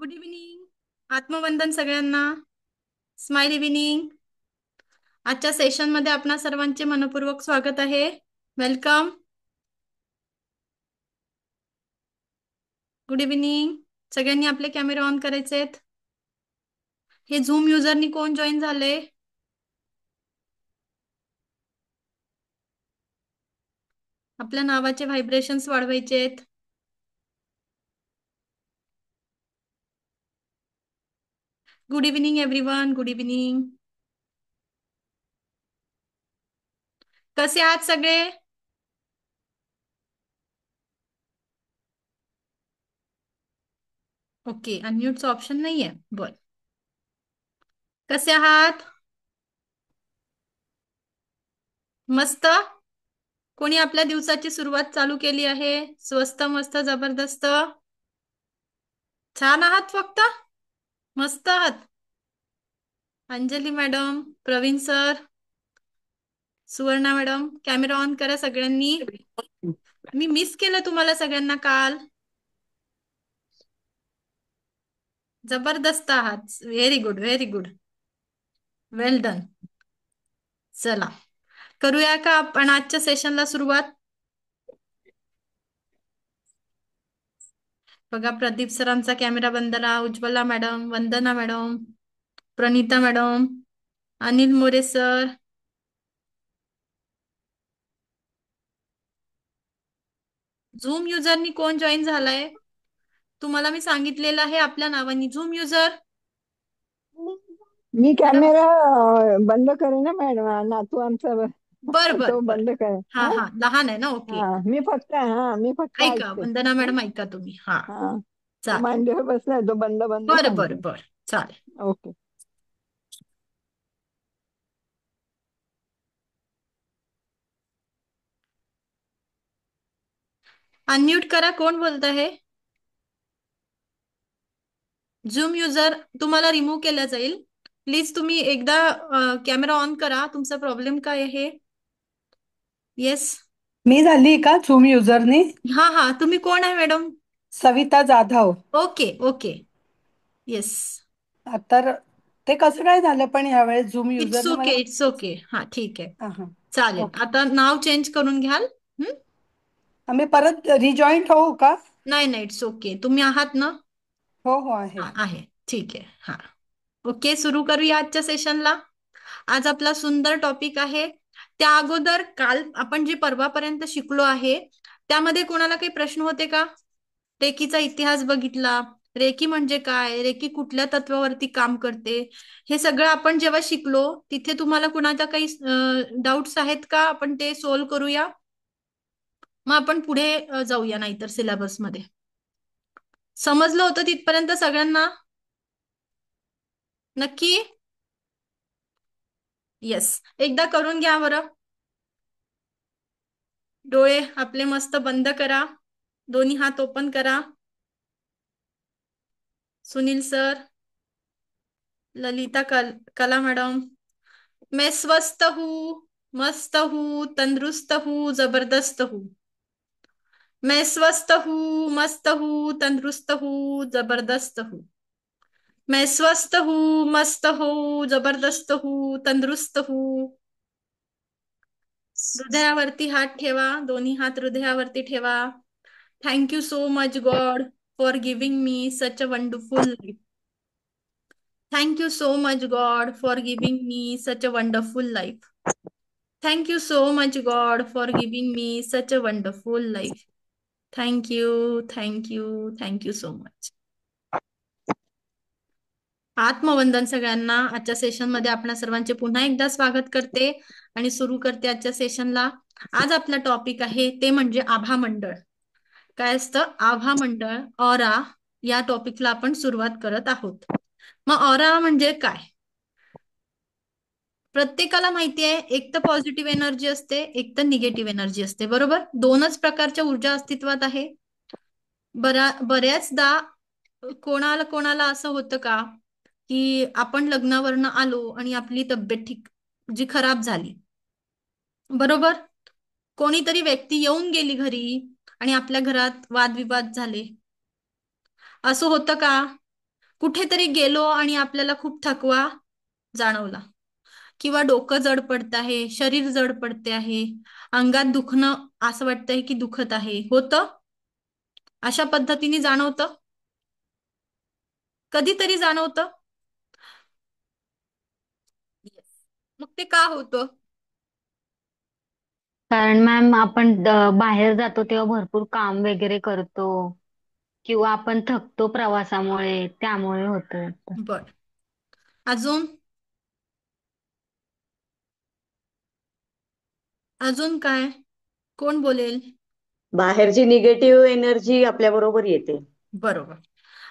Good evening. आत्मवंदन सगळ्यांना. Smile evening. आजच्या session मध्ये आपणा सर्वांचे मनपूर्वक स्वागत आहे. वेलकम. Good evening. सगळ्यांनी आपले कॅमेरा ऑन करायचे आहेत. हे झूम युजरनी कोण जॉईन झाले? आपल्या नावाचे व्हायब्रेशन्स वाढवायचे आहेत. Good evening everyone. Good evening. कसे आहात सगळे? ओके, अनम्यूटचा ऑप्शन नाहीये. बर. कसे आहात? मस्त. कोणी आपल्या दिवसाची सुरुवात चालू केली आहे? स्वस्त मस्त जबरदस्त. छान आहात फक्त? मस्त आहात. Anjali madam, Pravin sir, Suvarna madam, camera on करा सगळ्यांनी. मी मिस केलं तुम्हाला सगळ्यांना काल. जबरदस्त आहात. Very good, very good. Well done. चला, करूया का आपण आजच्या सेशनला सुरुवात? बघा, प्रदीप सरांचा कॅमेरा बंद करा. Ujjwala madam, Vandana madam, Pranita madam, Anil More sir, Zoom युजरनी कोण जॉईन झालाय? तुम्हाला मी सांगितलेलं आहे आपल्या नावानी. झूम युजर मी कॅमेरा बंद करेन ना मॅडम. नातू आमचा बर बर तो बर. बंद करे. हा हा, लहान आहे ना. ओके. मी फक्त ऐका ऐकते. वंदना मॅडम, ऐका तुम्ही. हा, हा, तो चालेल. मांडीवर बसलाय, तो बंद बंद बर बर सांगते. बर, चालेल. ओके. अनम्यूट करा. कोण बोलत आहे? झूम युजर तुम्हाला रिमूव्ह केला जाईल. प्लीज तुम्ही एकदा कॅमेरा ऑन करा. तुमचा प्रॉब्लेम काय आहे? येस. मी झाली का झूम युजरनी? हा हा, तुम्ही कोण आहे madam? Savita Jadhav. Okay okay. Yes. तर ते कसं काय झालं पण यावेळेस झूम इट्स युजरने ओके, मला इट्स ओके. हा, ठीक आहे. हा, चालेल. ओके. आता नाव चेंज करून घ्याल. आम्ही परत रिजॉईंट होऊ का? नाही नाही, इट्स ओके. तुम्ही आहात ना? हो हो आहे. आहे. ठीक आहे. हा, ओके. सुरू करूया आजच्या सेशनला. आज आपला सुंदर टॉपिक आहे. त्या अगोदर काल आपण जे परवापर्यंत शिकलो आहे त्यामध्ये कोणाला काही प्रश्न होते का? रेकीचा इतिहास बघितला. रेकी म्हणजे काय? रेकी कुठल्या तत्वावरती काम करते? हे सगळं आपण जेव्हा शिकलो तिथे तुम्हाला कुणाच्या काही डाऊट्स आहेत का? आपण ते सोल्व्ह करूया. मग आपण पुढे जाऊया, नाहीतर सिलेबसमध्ये. समजलं होतं तिथपर्यंत सगळ्यांना? नक्की? येस. एकदा करून घ्या बरं. डोळे आपले मस्त बंद करा. दोन्ही हात ओपन करा. सुनील सर, ललिता कला मैडम, मैं स्वस्थ हूँ, मस्त हूँ, तंदुरुस्त हूँ, जबरदस्त हूँ. मैं स्वस्थ हूँ, मस्त हूँ, तंदुरुस्त हूँ, जबरदस्त हूँ. मैं स्वस्थ हूँ, मस्त हूँ, जबरदस्त हूँ, तंदुरुस्त हूँ. हृदयावरती हात ठेवा. दोन्ही हात हृदयावरती ठेवा. Thank you so much God for giving me such a wonderful life. Thank you so much, God, for giving me such a wonderful life. Thank you so much, God, for giving me such a wonderful life. Thank you, thank you, thank you so much. आत्मवंदन सगळ्यांना. आजच्या सेशनमध्ये आपणा सर्वांचे पुन्हा एकदा स्वागत करते आणि सुरू करते आजच्या सेशनला. आज आपला टॉपिक आहे ते म्हणजे आभा मंडळ. काय असतं आभा मंडळ? ऑरा या टॉपिकला आपण सुरुवात करत आहोत. मग ऑरा म्हणजे काय? प्रत्येकाला माहिती आहे, एक तर पॉझिटिव्ह एनर्जी असते, एक तर निगेटिव्ह एनर्जी असते. बरोबर? दोनच प्रकारच्या ऊर्जा अस्तित्वात आहे. बऱ्याचदा कोणाला कोणाला असं होतं का की आपण लग्नावरनं आलो आणि आपली तब्येत जी खराब झाली, बरोबर, कोणीतरी व्यक्ती येऊन गेली घरी आणि आपल्या घरात वादविवाद झाले, असं होतं का? कुठेतरी गेलो आणि आपल्याला खूप थकवा जाणवला, किंवा डोकं जड पडत आहे, शरीर जड पडते आहे, अंगात दुखणं असं वाटतंय की दुखत आहे, होतं अशा पद्धतीने जाणवतं, कधीतरी जाणवतं. मग ते का होतं? कारण मॅम आपण बाहेर जातो तेव्हा भरपूर काम वगैरे करतो किंवा आपण थकतो प्रवासामुळे त्यामुळे होतं. बर, अजून अजून काय, कोण बोलेल? बाहेरची निगेटिव्ह एनर्जी आपल्या बरोबर येते. बरोबर.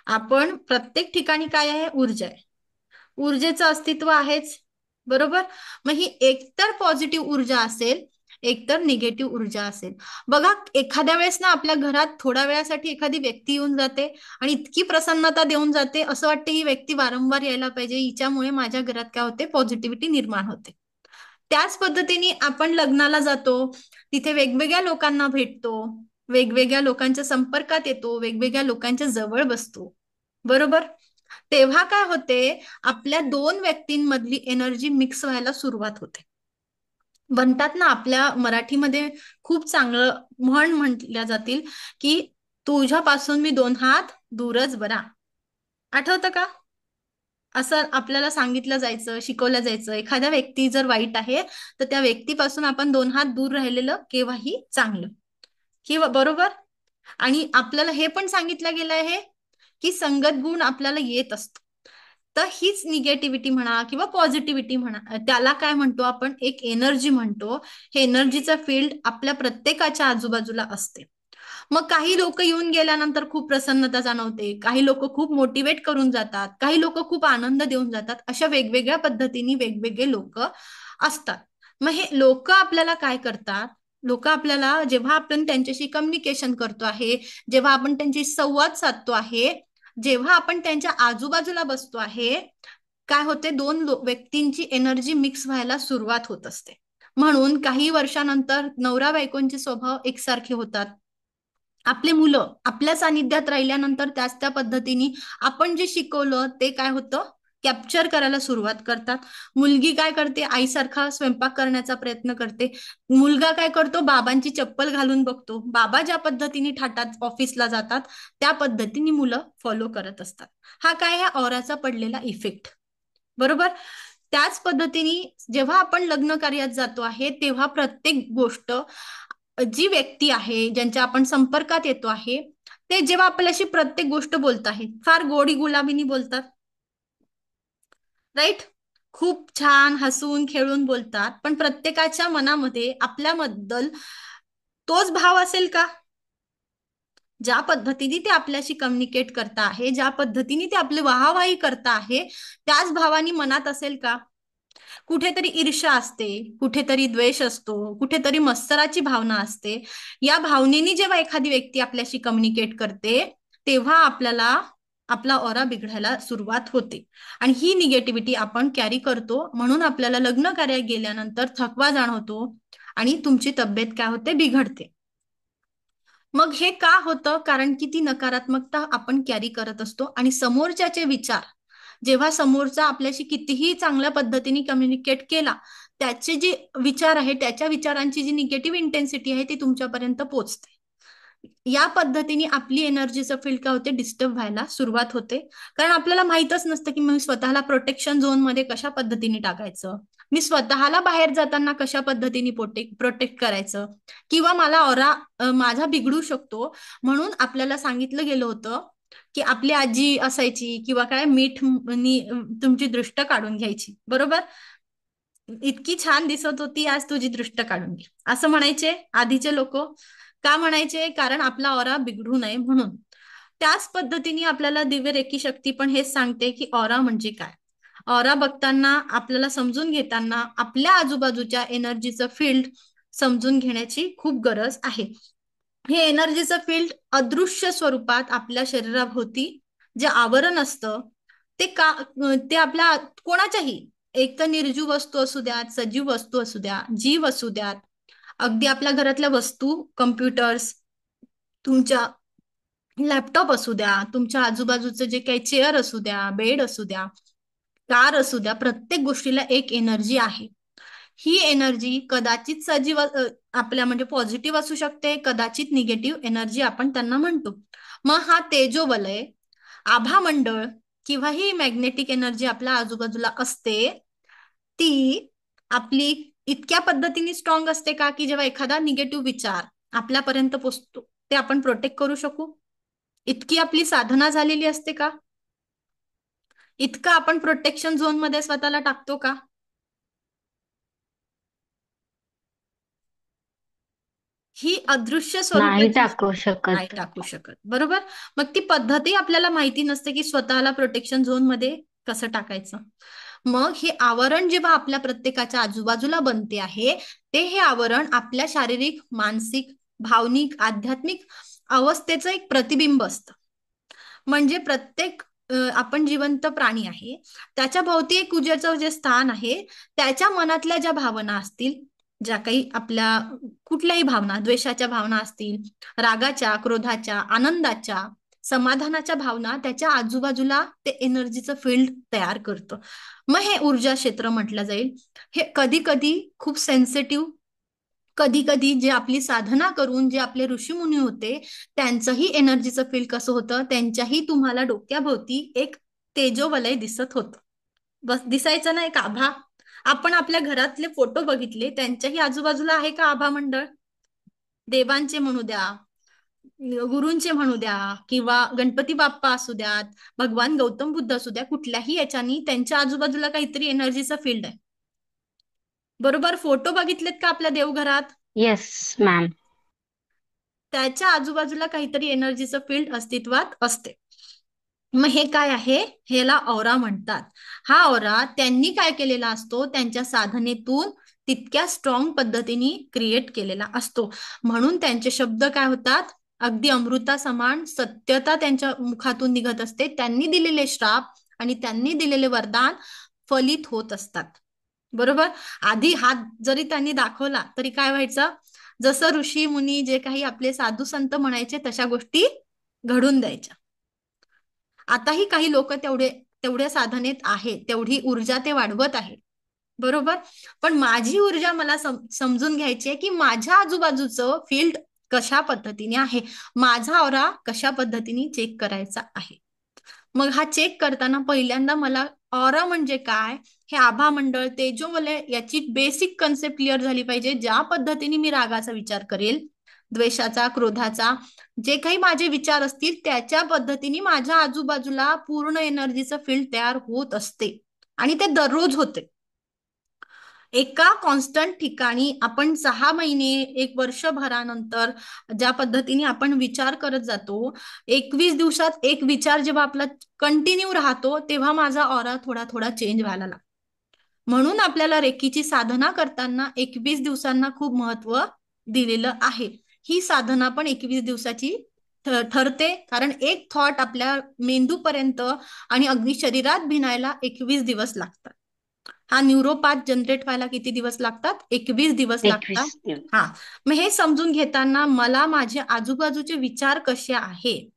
आपण प्रत्येक ठिकाणी काय आहे? ऊर्जा आहे, ऊर्जेचं अस्तित्व आहेच, बरोबर. मग ही एकतर पॉझिटिव्ह ऊर्जा असेल, एकतर निगेटिव्ह ऊर्जा असेल. बघा, एखाद्या वेळेस ना आपल्या घरात थोड्या वेळासाठी एखादी व्यक्ती येऊन जाते आणि इतकी प्रसन्नता देऊन जाते, असं वाटते ही व्यक्ती वारंवार यायला पाहिजे, हिच्यामुळे माझ्या घरात काय होते? पॉझिटिव्हिटी निर्माण होते. त्याच पद्धतीने आपण लग्नाला जातो, तिथे वेगवेगळ्या लोकांना भेटतो, वेगवेगळ्या लोकांच्या संपर्कात येतो, वेगवेगळ्या लोकांच्या जवळ बसतो, बरोबर. तेव्हा काय होते? आपल्या दोन व्यक्तींमधली एनर्जी मिक्स व्हायला सुरुवात होते. म्हणतात ना, आपल्या मराठीमध्ये खूप चांगलं म्हण म्हटल्या जातील की तुझ्यापासून मी दोन हात दूरच बरा. आठवतं का? असं आपल्याला सांगितलं जायचं, शिकवलं जायचं. एखाद्या व्यक्ती जर वाईट आहे तर त्या व्यक्तीपासून आपण दोन हात दूर राहिलेलं केव्हाही चांगलं, किंवा बरोबर. आणि आपल्याला हे पण सांगितलं गेलं आहे की संगत गुण आपल्याला येत असतो. तर हीच निगेटिव्हिटी म्हणा किंवा पॉझिटिव्हिटी म्हणा, त्याला काय म्हणतो आपण? एक एनर्जी म्हणतो. हे एनर्जीचं फील्ड आपल्या प्रत्येकाच्या आजूबाजूला असते. मग काही लोक येऊन गेल्यानंतर खूप प्रसन्नता जाणवते, काही लोक खूप मोटिवेट करून जातात, काही लोक खूप आनंद देऊन जातात. अशा वेगवेगळ्या पद्धतीने वेगवेगळे लोक असतात. मग हे लोक आपल्याला काय करतात? लोक आपल्याला, जेव्हा आपण त्यांच्याशी कम्युनिकेशन करतो आहे, जेव्हा आपण त्यांची संवाद साधतो आहे, जेव्हा आपण त्यांच्या आजूबाजूला बसतो आहे, काय होते? दोन व्यक्तींची एनर्जी मिक्स व्हायला सुरुवात होत असते. म्हणून काही वर्षानंतर नवरा बायकोंचे स्वभाव एकसारखे होतात. आपले मुलं आपल्या सानिध्यात राहिल्यानंतर त्याच त्या पद्धतीने आपण जे शिकवलं ते काय होतं? कॅप्चर करायला सुरुवात करतात. मुलगी काय करते? आईसारखा स्वयंपाक करण्याचा प्रयत्न करते. मुलगा काय करतो? बाबांची चप्पल घालून बघतो. बाबा ज्या पद्धतीने थाटात ऑफिसला जातात त्या पद्धतीने मुलं फॉलो करत असतात. हा काय? ह्या ऑराचा पडलेला इफेक्ट, बरोबर. त्याच पद्धतीने जेव्हा आपण लग्न कार्यात जातो आहे तेव्हा प्रत्येक गोष्ट, जी व्यक्ती आहे ज्यांच्या आपण संपर्कात येतो आहे, ते जेव्हा आपल्याशी प्रत्येक गोष्ट बोलत आहे फार गोडी गुलाबीनी बोलतात, राईट. खूप छान हसून खेळून बोलतात, पण प्रत्येकाच्या मनामध्ये आपल्याबद्दल तोच भाव असेल का? ज्या पद्धतीने ते आपल्याशी कम्युनिकेट करता आहे, ज्या पद्धतीने ते आपले वाहावाही करता आहे, त्याच भावानी मनात असेल का? कुठेतरी ईर्ष्या असते, कुठेतरी द्वेष असतो, कुठेतरी मत्सराची भावना असते. या भावनेने जेव्हा एखादी व्यक्ती आपल्याशी कम्युनिकेट करते तेव्हा आपल्याला आपला ऑरा बिघडायला सुरुवात होते आणि ही निगेटिव्हिटी आपण कॅरी करतो. म्हणून आपल्याला लग्न कार्यात गेल्यानंतर थकवा जाणवतो आणि तुमची तब्येत काय होते? बिघडते. मग हे का होतं? कारण की ती नकारात्मकता आपण कॅरी करत असतो आणि समोरच्याचे विचार, जेव्हा समोरचा आपल्याशी कितीही चांगल्या पद्धतीने कम्युनिकेट केला, त्याचे जे विचार आहे, त्याच्या विचारांची जी निगेटिव्ह इंटेन्सिटी आहे ती तुमच्यापर्यंत पोहोचते. या पद्धतीने आपली एनर्जीचं फील्ड काय होते? डिस्टर्ब व्हायला सुरुवात होते. कारण आपल्याला माहीतच नसतं की मी स्वतःला प्रोटेक्शन झोन मध्ये कशा पद्धतीने टाकायचं, मी स्वतःला बाहेर जाताना कशा पद्धतीने प्रोटेक्ट करायचं, किंवा मला ऑरा माझा बिघडू शकतो. म्हणून आपल्याला सांगितलं गेलं होतं की आपली आजी असायची किंवा काय, मीठ तुमची दृष्ट काढून घ्यायची, बरोबर. इतकी छान दिसत होती, आज तुझी दृष्ट काढून घे, असं म्हणायचे आधीचे लोक. का म्हणायचे? कारण आपला ऑरा बिघडू नये म्हणून. त्याच पद्धतीने आपल्याला दिव्य रेकी शक्ती पण हेच सांगते की ऑरा म्हणजे काय. ऑरा बघताना, आपल्याला समजून घेताना आपल्या आजूबाजूच्या एनर्जीचं फील्ड समजून घेण्याची खूप गरज आहे. हे एनर्जीचं फील्ड अदृश्य स्वरूपात आपल्या शरीराभोवती जे आवरण असतं ते का, ते आपल्या कोणाच्याही, एक तर निर्जीव वस्तू असू द्यात, सजीव वस्तू असू द्या, जीव असू द्यात, अगदी आपल्या घरातल्या वस्तू, कम्प्युटर्स, तुमच्या लॅपटॉप असू द्या, तुमच्या आजूबाजूचं जे काही चेअर असू द्या, बेड असू द्या, कार असू द्या, प्रत्येक गोष्टीला एक एनर्जी आहे. ही एनर्जी कदाचित सजीव आपल्या म्हणजे पॉझिटिव्ह असू शकते, कदाचित निगेटिव्ह एनर्जी आपण त्यांना म्हणतो. मग हा तेजोवलय, आभामंडळ किंवा ही मॅग्नेटिक एनर्जी आपल्या आजूबाजूला असते, ती आपली इतक्या पद्धतीने स्ट्रॉंग असते का की जेव्हा एखादा निगेटिव्ह विचार आपल्यापर्यंत पोहोचतो ते आपण प्रोटेक्ट करू शकू? इतकी आपली साधना झालेली असते का? इतकं आपण प्रोटेक्शन झोन मध्ये स्वतःला टाकतो का? ही अदृश्य नाही स्वरूपाची टाकू नाही शकत. टाकू शकत, बरोबर. मग ती पद्धतही आपल्याला माहिती नसते की स्वतःला प्रोटेक्शन झोन मध्ये कसं टाकायचं. मग हे आवरण जेव्हा आपल्या प्रत्येकाच्या आजूबाजूला बनते आहे, ते हे आवरण आपल्या शारीरिक, मानसिक, भावनिक, आध्यात्मिक अवस्थेचं एक प्रतिबिंब असतं. म्हणजे प्रत्येक आपण जिवंत प्राणी आहे, त्याच्या भोवती एक ऊर्जेचं जे स्थान आहे, त्याच्या मनातल्या ज्या भावना असतील, ज्या काही आपल्या कुठल्याही भावना, द्वेषाच्या भावना असतील, रागाच्या, क्रोधाच्या, आनंदाच्या, समाधानाच्या भावना, त्याच्या आजूबाजूला ते एनर्जीचं फील्ड तयार करतं. मग हे ऊर्जा क्षेत्र म्हटलं जाईल. हे कधी कधी खूप सेन्सिटिव्ह, कधी कधी जे आपली साधना करून जे आपले ऋषीमुनी होते त्यांचंही एनर्जीचं फील्ड कसं होतं, त्यांच्याही तुम्हाला डोक्याभोवती एक तेजोवलय दिसत होतं. बस दिसायचं ना एक आभा. आपण आपल्या घरातले फोटो बघितले, त्यांच्याही आजूबाजूला आहे का आभा मंडळ? देवांचे म्हणू द्या, गुरूंचे म्हणू द्या, किंवा गणपती बाप्पा असू द्यात, भगवान गौतम बुद्ध असू द्या, कुठल्याही याच्यानी त्यांच्या आजूबाजूला काहीतरी एनर्जीचा फील्ड आहे. बरोबर. फोटो बघितलेत का आपल्या देवघरात? Yes ma'am. त्याच्या आजूबाजूला काहीतरी एनर्जीचं फील्ड अस्तित्वात असते. मग हे काय आहे? ह्याला ऑरा म्हणतात. हा ऑरा त्यांनी काय केलेला असतो, त्यांच्या साधनेतून तितक्या स्ट्रॉंग पद्धतीने क्रिएट केलेला असतो. म्हणून त्यांचे शब्द काय होतात, अगदी अमृता समान सत्यता त्यांच्या मुखातून निघत असते. त्यांनी दिलेले श्राप आणि त्यांनी दिलेले वरदान फलित होत असतात. बरोबर. आधी हात जरी त्यांनी दाखवला तरी काय व्हायचं, जसं ऋषी मुनी जे काही आपले साधू संत म्हणायचे तशा गोष्टी घडून द्यायच्या. आताही काही लोक तेवढ्या साधनेत आहे, तेवढी ऊर्जा ते वाढवत आहे. बरोबर. पण माझी ऊर्जा मला समजून घ्यायची आहे की माझ्या आजूबाजूचं फील्ड कशा पद्धतीने आहे, माझा ऑरा कशा पद्धतीने चेक करायचा आहे. मग हा चेक करताना पहिल्यांदा मला ऑरा म्हणजे काय, हे आभा मंडळ, तेजोवलय याची बेसिक कन्सेप्ट क्लिअर झाली पाहिजे. ज्या पद्धतीने मी रागाचा विचार करेल, द्वेषाचा, क्रोधाचा, जे काही माझे विचार असतील त्याच्या पद्धतीने माझ्या आजूबाजूला पूर्ण एनर्जीचं फील्ड तयार होत असते. आणि ते दररोज होते. एका कॉन्स्टंट ठिकाणी आपण 6 महिने, 1 वर्षभरानंतर ज्या पद्धतीने आपण विचार करत जातो, 21 दिवसात एक विचार जेव्हा आपला कंटिन्यू राहतो, तेव्हा माझा ऑरा थोडा थोडा चेंज व्हायला लागतो. म्हणून आपल्याला रेकीची साधना करताना 21 दिवसांना खूप महत्व दिलेलं आहे. ही साधना पण 21 दिवसाची ठरते, कारण एक थॉट आपल्या मेंदूपर्यंत आणि अगदी शरीरात भिनायला 21 दिवस लागतात. हा न्यूरोपाथ जनरेट व्हायला किती दिवस लागतात? 21 दिवस लागतात. 21 दिवस. हा. मग हे समजून घेताना मला माझे आजूबाजूचे विचार कसे आहे,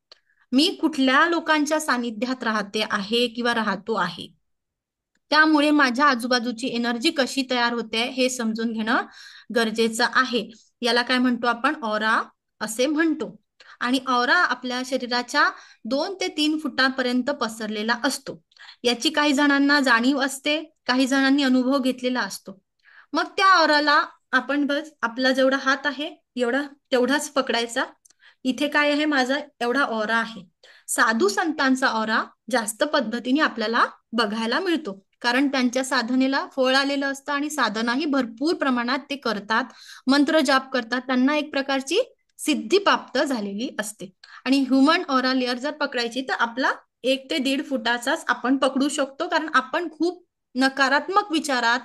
मी कुठल्या लोकांच्या सानिध्यात राहते आहे किंवा राहतो आहे, त्यामुळे माझ्या आजूबाजूची एनर्जी कशी तयार होते हे समजून घेणं गरजेचं आहे. याला काय म्हणतो आपण? ऑरा असे म्हणतो. आणि ऑरा आपल्या शरीराच्या 2 ते 3 फुटापर्यंत पसरलेला असतो. याची काही जणांना जाणीव असते, काही जणांनी अनुभव घेतलेला असतो. मग त्या ऑराला आपण बस आपला जेवढा हात आहे तेवढाच पकडायचा. इथे काय आहे, माझा एवढा ऑरा आहे. साधू संतांचा ऑरा जास्त पद्धतीने आपल्याला बघायला मिळतो, कारण त्यांच्या साधनेला फळ आलेलं असतं आणि साधनाही भरपूर प्रमाणात ते करतात, मंत्र जाप करतात, त्यांना एक प्रकारची सिद्धी प्राप्त झालेली असते. आणि ह्युमन ऑरा लेअर जर पकडायची तर आपला 1 ते 1.5 फुटाचाच आपण पकडू शकतो, कारण आपण खूप नकारात्मक विचारात,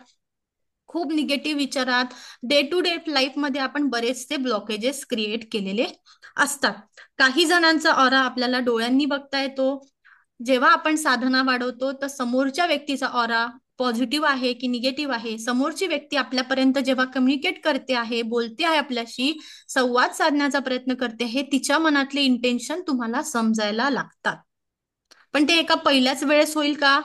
खूप निगेटिव्ह विचारात, डे टू डे लाईफ मध्ये आपण बरेचसे ब्लॉकेजेस क्रिएट केलेले असतात. काही जणांचा ऑरा आपल्याला डोळ्यांनी बघता येतो. जेव्हा आपण साधना वाढवतो तर समोरच्या व्यक्तीचा ऑरा पॉझिटिव्ह आहे की निगेटिव्ह आहे, समोरची व्यक्ती आपल्यापर्यंत जेव्हा कम्युनिकेट करते आहे, बोलते आहे, आपल्याशी संवाद साधण्याचा प्रयत्न करते, हे तिच्या मनातले इंटेन्शन तुम्हाला समजायला लागतात. पण ते एका पहिल्याच वेळेस होईल का?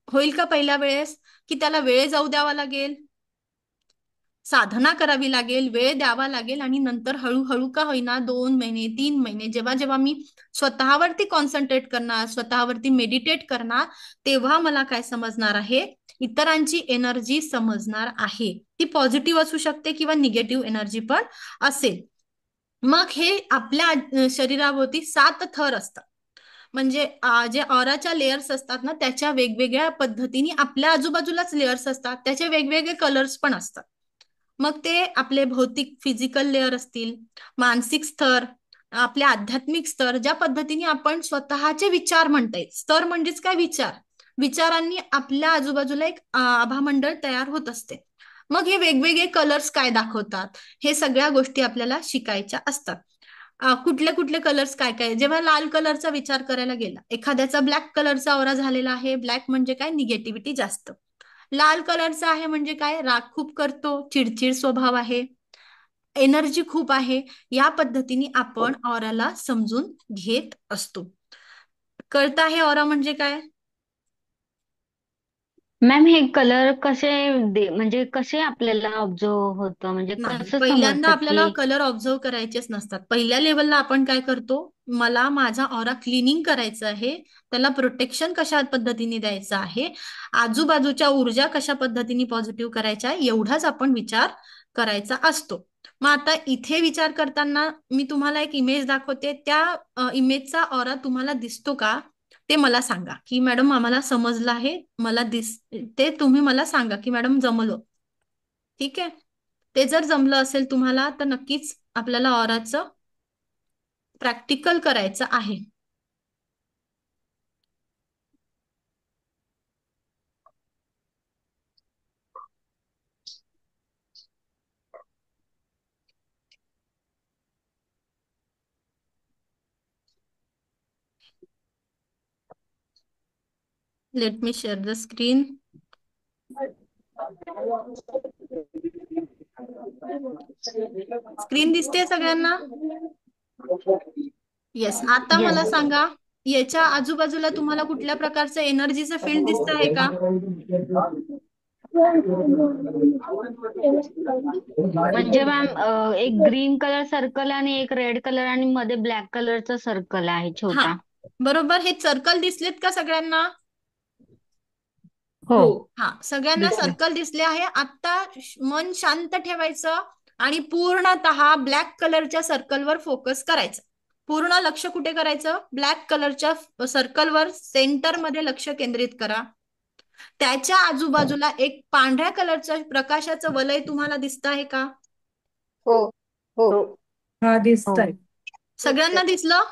होईल का पहिल्या वेळेस? की त्याला वेळ जाऊ द्यावा लागेल, साधना करावी लागेल, वेळ द्यावा लागेल, आणि नंतर हळूहळू का होईना 2 महिने 3 महिने जेव्हा जेव्हा मी स्वतःवरती कॉन्सन्ट्रेट करणार, स्वतःवरती मेडिटेट करणार, तेव्हा मला काय समजणार आहे, इतरांची एनर्जी समजणार आहे. ती पॉझिटिव्ह असू शकते किंवा निगेटिव्ह एनर्जी पण असेल. मग हे आपल्या शरीराभोवती 7 थर असतात. म्हणजे जे ऑराच्या लेयर्स असतात ना, त्याच्या वेगवेगळ्या पद्धतीने आपल्या आजूबाजूलाच लेयर्स असतात, त्याचे वेगवेगळे कलर्स पण असतात. मग ते आपले भौतिक फिजिकल लेअर असतील, मानसिक स्तर, आपले आध्यात्मिक स्तर, ज्या पद्धतीने आपण स्वतःचे विचार म्हणता येईल. स्तर म्हणजेच काय? विचार. विचारांनी आपल्या आजूबाजूला एक आभामंडळ तयार होत असते. मग हे वेगवेगळे कलर्स काय दाखवतात, हे सगळ्या गोष्टी आपल्याला शिकायच्या असतात. कुठले कुठले कलर्स काय काय, जेव्हा लाल कलरचा विचार करायला गेला, एखाद्याचा ब्लॅक कलरचा ऑरा झालेला आहे. ब्लॅक म्हणजे काय? निगेटिव्हिटी जास्त. लाल कलरचा आहे म्हणजे काय? राग खूप करतो, चिडचिड स्वभाव आहे, एनर्जी खूप आहे. या पद्धतीने आपण ऑराला समजून घेत असतो. कळतं आहे ऑरा म्हणजे काय? मॅम हे कलर कसे म्हणजे कसे आपल्याला ऑब्झर्व होतं, म्हणजे नाही, कसं पहिल्यांदा समजतं आपल्याला की कलर ऑब्झर्व करायचेच नसतात. पहिल्या लेवलला आपण काय करतो, मला माझा ऑरा क्लिनिंग करायचं आहे, त्याला प्रोटेक्शन कशा पद्धतीने द्यायचं आहे, आजूबाजूच्या ऊर्जा कशा पद्धतीने पॉझिटिव्ह करायच्या, एवढाच आपण विचार करायचा असतो. मग आता इथे विचार करताना मी तुम्हाला एक इमेज दाखवते, त्या इमेजचा ऑरा तुम्हाला दिसतो का, ते मला सांगा. की मॅडम आम्हाला समजलं आहे, मला ते तुम्ही मला सांगा की मॅडम जमलं. ठीक आहे, ते जर जमलं असेल तुम्हाला, तर नक्कीच आपल्याला ऑराचं प्रॅक्टिकल करायचं आहे. Let me share the screen. Screen दिसते सगळ्यांना? येस. आता मला येस. सांगा, याच्या आजूबाजूला तुम्हाला कुठल्या प्रकारचं एनर्जीचं फील्ड दिसत आहे का? म्हणजे मॅम एक ग्रीन कलर सर्कल आणि एक रेड कलर आणि मध्ये ब्लॅक कलरचा सर्कल आहे हा, छोटा. बरोबर. हे सर्कल दिसलेत का सगळ्यांना? हो. हा, सगळ्यांना सर्कल दिसले आहे. आता मन शांत ठेवायचं आणि पूर्णतः ब्लॅक कलरच्या सर्कलवर फोकस करायचं. पूर्ण लक्ष कुठे करायचं? ब्लॅक कलरच्या सर्कलवर, सेंटरमध्ये लक्ष केंद्रित करा. त्याच्या आजूबाजूला एक पांढऱ्या कलरचं प्रकाशाचं वलय तुम्हाला दिसत आहे का? हो हो हो. हा, हो. दिसतंय. सगळ्यांना दिसलं?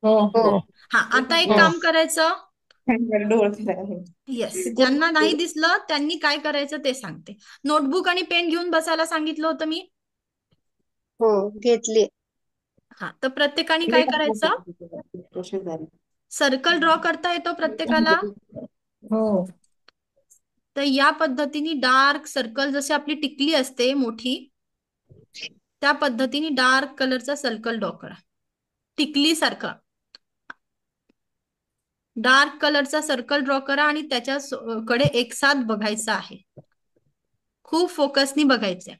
हो हो. हा, आता एक हो. काम करायचं. येस, ज्यांना नाही दिसलं त्यांनी काय करायचं ते सांगते. नोटबुक आणि पेन घेऊन बसायला सांगितलं होतं मी. हो, घेतली. हा, तर प्रत्येकाने काय करायचं? सर्कल ड्रॉ करता येतो प्रत्येकाला? हो. तर या पद्धतीने डार्क सर्कल, जशी आपली टिकली असते मोठी, त्या पद्धतीने डार्क कलरचा सर्कल ड्रॉ करा. टिकली सारखा डार्क कलरचा सर्कल ड्रॉ करा आणि त्याच्याकडे एक साथ बघायचं आहे. खूप फोकसनी बघायचंय.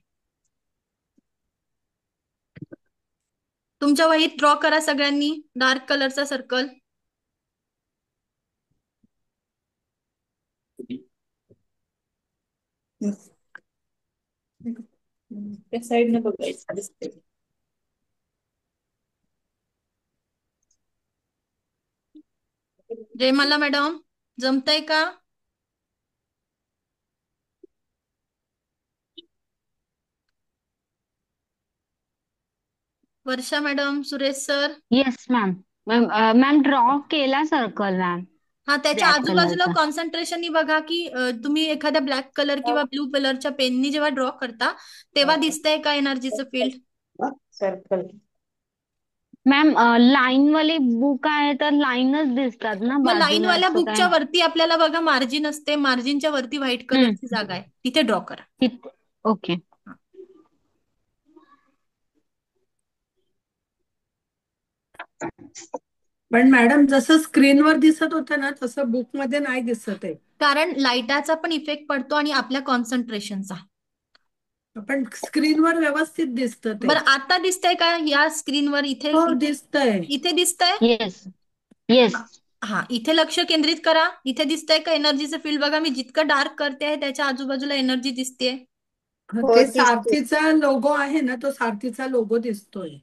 तुमच्या वहीत ड्रॉ करा सगळ्यांनी डार्क कलरचा सर्कल. त्या साईडने बघायचं दिसते. जयमाला मॅडम, जमतंय का? Varsha madam, Suresh sir? Yes ma'am. Ma'am draw केला सर्कल मॅम, हा, त्याच्या ब्लॅक आजूबाजूला कलरचा. कॉन्सन्ट्रेशननी बघा की तुम्ही एखाद्या ब्लॅक कलर किंवा ब्लू कलरच्या पेननी जेव्हा ड्रॉ करता, तेव्हा दिसतंय का एनर्जीचं फील्ड? सर्कल. मॅम लाईन वाले बुक आहे तर लाईनच दिसतात ना मग बाजूला लाईनवाल्या असं काय? बुकच्या वरती आपल्याला बघा मार्जिन असते, मार्जिनच्या वरती व्हाईट हम्म. कलरची जागा आहे, तिथे ड्रॉ करा. ओके. पण मॅडम जसं स्क्रीनवर दिसत होतं ना तसं बुक मध्ये नाही दिसत आहे. कारण लाईटाचा पण इफेक्ट पडतो आणि आपल्या कॉन्सन्ट्रेशनचा. पण स्क्रीनवर व्यवस्थित दिसतं ते. बरं आता दिसतंय का या स्क्रीनवर? इथे हो इथे दिसतंय. इथे दिसतंय. येस. येस. हा, इथे लक्ष केंद्रित करा. इथे दिसतंय का एनर्जीचं फील्ड? बघा मी जितकं डार्क करते आहे त्याच्या आजूबाजूला एनर्जी दिसते. हो ते दिसते. सारथीचा लोगो आहे ना, तो सारथीचा लोगो दिसतोय.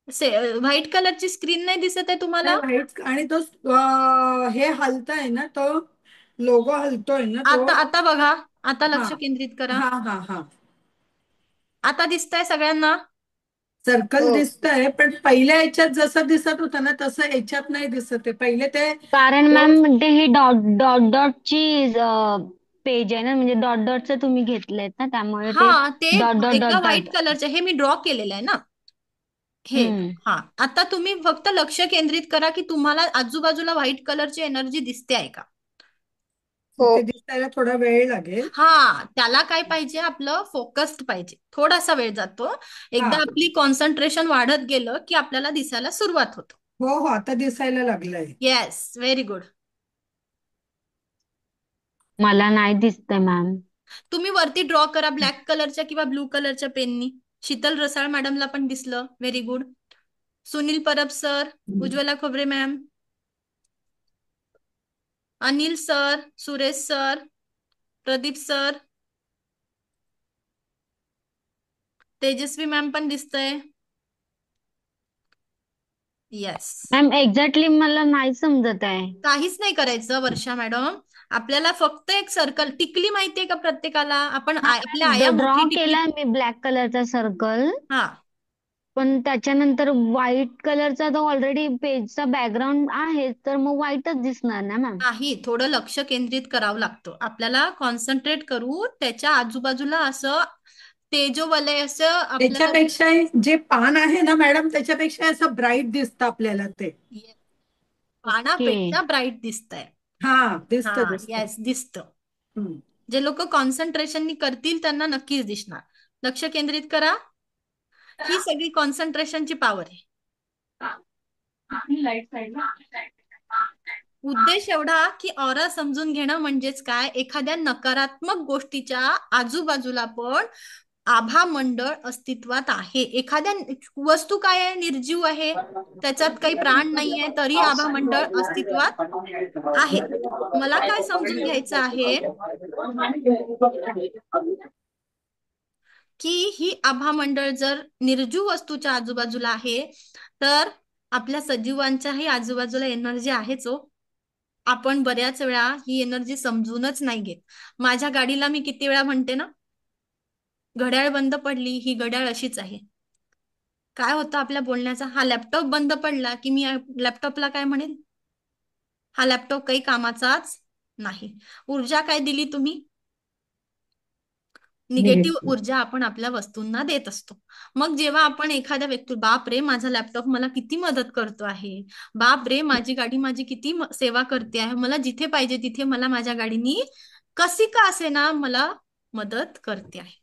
व्हाईट कलरची स्क्रीन नाही दिसत आहे तुम्हाला? नाही व्हाईट आणि तो हे हलताय ना, तो लोगो हलतोय ना तो. आता बघा, आता हा लक्ष केंद्रित करा. हा हा हा. आता दिसतंय सगळ्यांना? सर्कल हो दिसतंय, पण पहिल्या याच्यात जसं दिसत होतं ना तसं याच्यात नाही दिसत आहे. पहिले ते कारण मॅम ते ही डॉट डॉट डॉटची पेज आहे ना, म्हणजे डॉट डॉटचं तुम्ही घेतलंय ना त्यामुळे हा, ते ते डॉट डॉट एका डॉट व्हाईट डॉट. कलरचे हे मी ड्रॉ केलेलं आहे ना, हे. हम्म. हा, आता तुम्ही फक्त लक्ष केंद्रित करा की तुम्हाला आजूबाजूला व्हाईट कलरची एनर्जी दिसते आहे का? हो ते दिसायला थोडा वेळ लागेल. हा, त्याला काय पाहिजे? आपलं फोकस्ड पाहिजे. थोडासा वेळ जातो. हा एकदा आपली कॉन्सन्ट्रेशन वाढत गेलं की आपल्याला दिसायला सुरुवात होतो. हो हो, आता दिसायला लागलंय. Yes, very good. मला नाही दिसतंय मॅम. तुम्ही वरती ड्रॉ करा ब्लॅक कलरच्या किंवा ब्लू कलरच्या पेननी. शीतल रसाळ मॅडमला पण दिसलं, very good. Sunil Parab sir, Ujjwala Khobare ma'am, Anil sir, Suresh sir, Pradeep sir, Tejaswi ma'am पण दिसतंय. येस. मॅम एक्झॅक्टली मला नाही समजत आहे. काहीच नाही करायचं वर्षा मॅडम. आपल्याला फक्त एक सर्कल, टिकली माहितीये का प्रत्येकाला? आपण आपल्या आया ड्रॉ मोठी टिकली. केलाय मी ब्लॅक कलरचा सर्कल, हा, पण त्याच्यानंतर व्हाईट कलरचा तो ऑलरेडी पेजचा बॅकग्राऊंड आहे, तर मग व्हाईटच दिसणार ना मॅम. नाही, थोडं लक्ष केंद्रित करावं लागतं आपल्याला. कॉन्सन्ट्रेट करू त्याच्या आजूबाजूला असं तेजोवलय असं आपल्याला. त्याच्यापेक्षा जे पान आहे ना मॅडम, त्याच्यापेक्षा असं ब्राईट दिसतं आपल्याला ते. Yes, okay. पानापेक्षा ब्राईट दिसतंय. हा दिसतं हा, दिसतं. येस, दिसतं. जे लोक कॉन्सन्ट्रेशननी करतील त्यांना नक्कीच दिसणार. लक्ष केंद्रित करा. ही सगळी कॉन्सन्ट्रेशनची पॉवर आहे. उद्देश एवढा की ऑरा समजून घेणं म्हणजेच काय? एखाद्या नकारात्मक गोष्टीच्या आजूबाजूला पण आभा मंडळ अस्तित्वात आहे. एखाद्या वस्तू काय आहे? निर्जीव आहे, त्याच्यात काही प्राण नाही आहे, तरी आभा मंडळ अस्तित्वात आहे. मला काय समजून घ्यायचं आहे की ही आभा मंडळ जर निर्जीव वस्तूच्या आजूबाजूला आहे तर आपल्या सजीवांच्याही आजूबाजूला एनर्जी आहेच हो. आपण बऱ्याच वेळा ही एनर्जी समजूनच नाही घेत. माझ्या गाडीला मी किती वेळा म्हणते ना, घड्याळ बंद पडली, ही घड्याळ अशीच आहे. काय होतं आपल्या बोलण्याचा? हा लॅपटॉप बंद पडला की मी लॅपटॉपला काय म्हणेल? हा लॅपटॉप काही कामाचाच नाही. ऊर्जा काय दिली तुम्ही? निगेटिव्ह ऊर्जा आपण आपल्या वस्तूंना देत असतो. मग जेव्हा आपण एखाद्या व्यक्ती, बाप रे माझा लॅपटॉप मला किती मदत करतो आहे, बाप रे माझी गाडी माझी किती सेवा करते आहे, मला जिथे पाहिजे तिथे मला माझ्या गाडीनी कशी का असेना मला मदत करते आहे.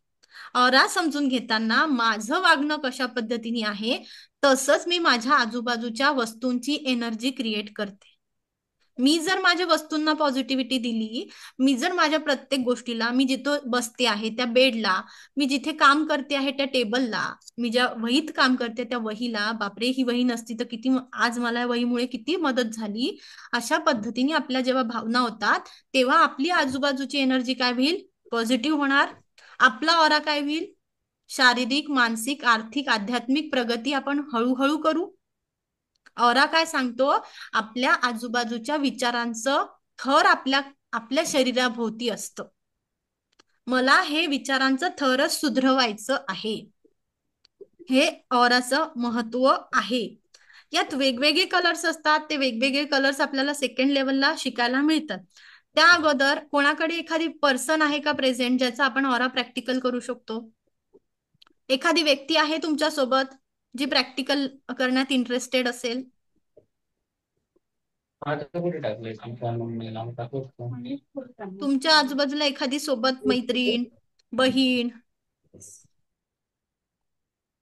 ऑरा समजून घेताना माझं वागणं कशा पद्धतीने आहे तसंच मी माझ्या आजूबाजूच्या वस्तूंची एनर्जी क्रिएट करते. मी जर माझ्या वस्तूंना पॉझिटिव्हिटी दिली, मी जर माझ्या प्रत्येक गोष्टीला, मी जिथं बसते आहे त्या बेडला, मी जिथे काम करते आहे त्या टेबलला, मी ज्या वहीत काम करते त्या वहीला, बापरे ही वही नसती तर किती आज मला वहीमुळे किती मदत झाली, अशा पद्धतीने आपल्या जेव्हा भावना होतात तेव्हा आपली आजूबाजूची एनर्जी काय होईल? पॉझिटिव्ह होणार. आपला ऑरा काय होईल? शारीरिक, मानसिक, आर्थिक, आध्यात्मिक प्रगती आपण हळूहळू करू. ऑरा काय सांगतो? आपल्या आजूबाजूच्या विचारांचं थर आपल्या आपल्या शरीराभोवती असतं. मला हे विचारांचं थरच सुधरवायचं आहे. हे ऑराचं महत्व आहे. यात वेगवेगळे कलर्स असतात. ते वेगवेगळे कलर्स आपल्याला सेकंड लेवलला शिकायला मिळतात. त्या अगोदर कोणाकडे एखादी पर्सन आहे का प्रेझेंट ज्याचा आपण ऑरा प्रॅक्टिकल करू शकतो? एखादी व्यक्ती आहे तुमच्या सोबत? जी प्रॅक्टिकल करण्यात इंटरेस्टेड असेल? तुमच्या आजूबाजूला एखादी सोबत मैत्रीण, बहीण?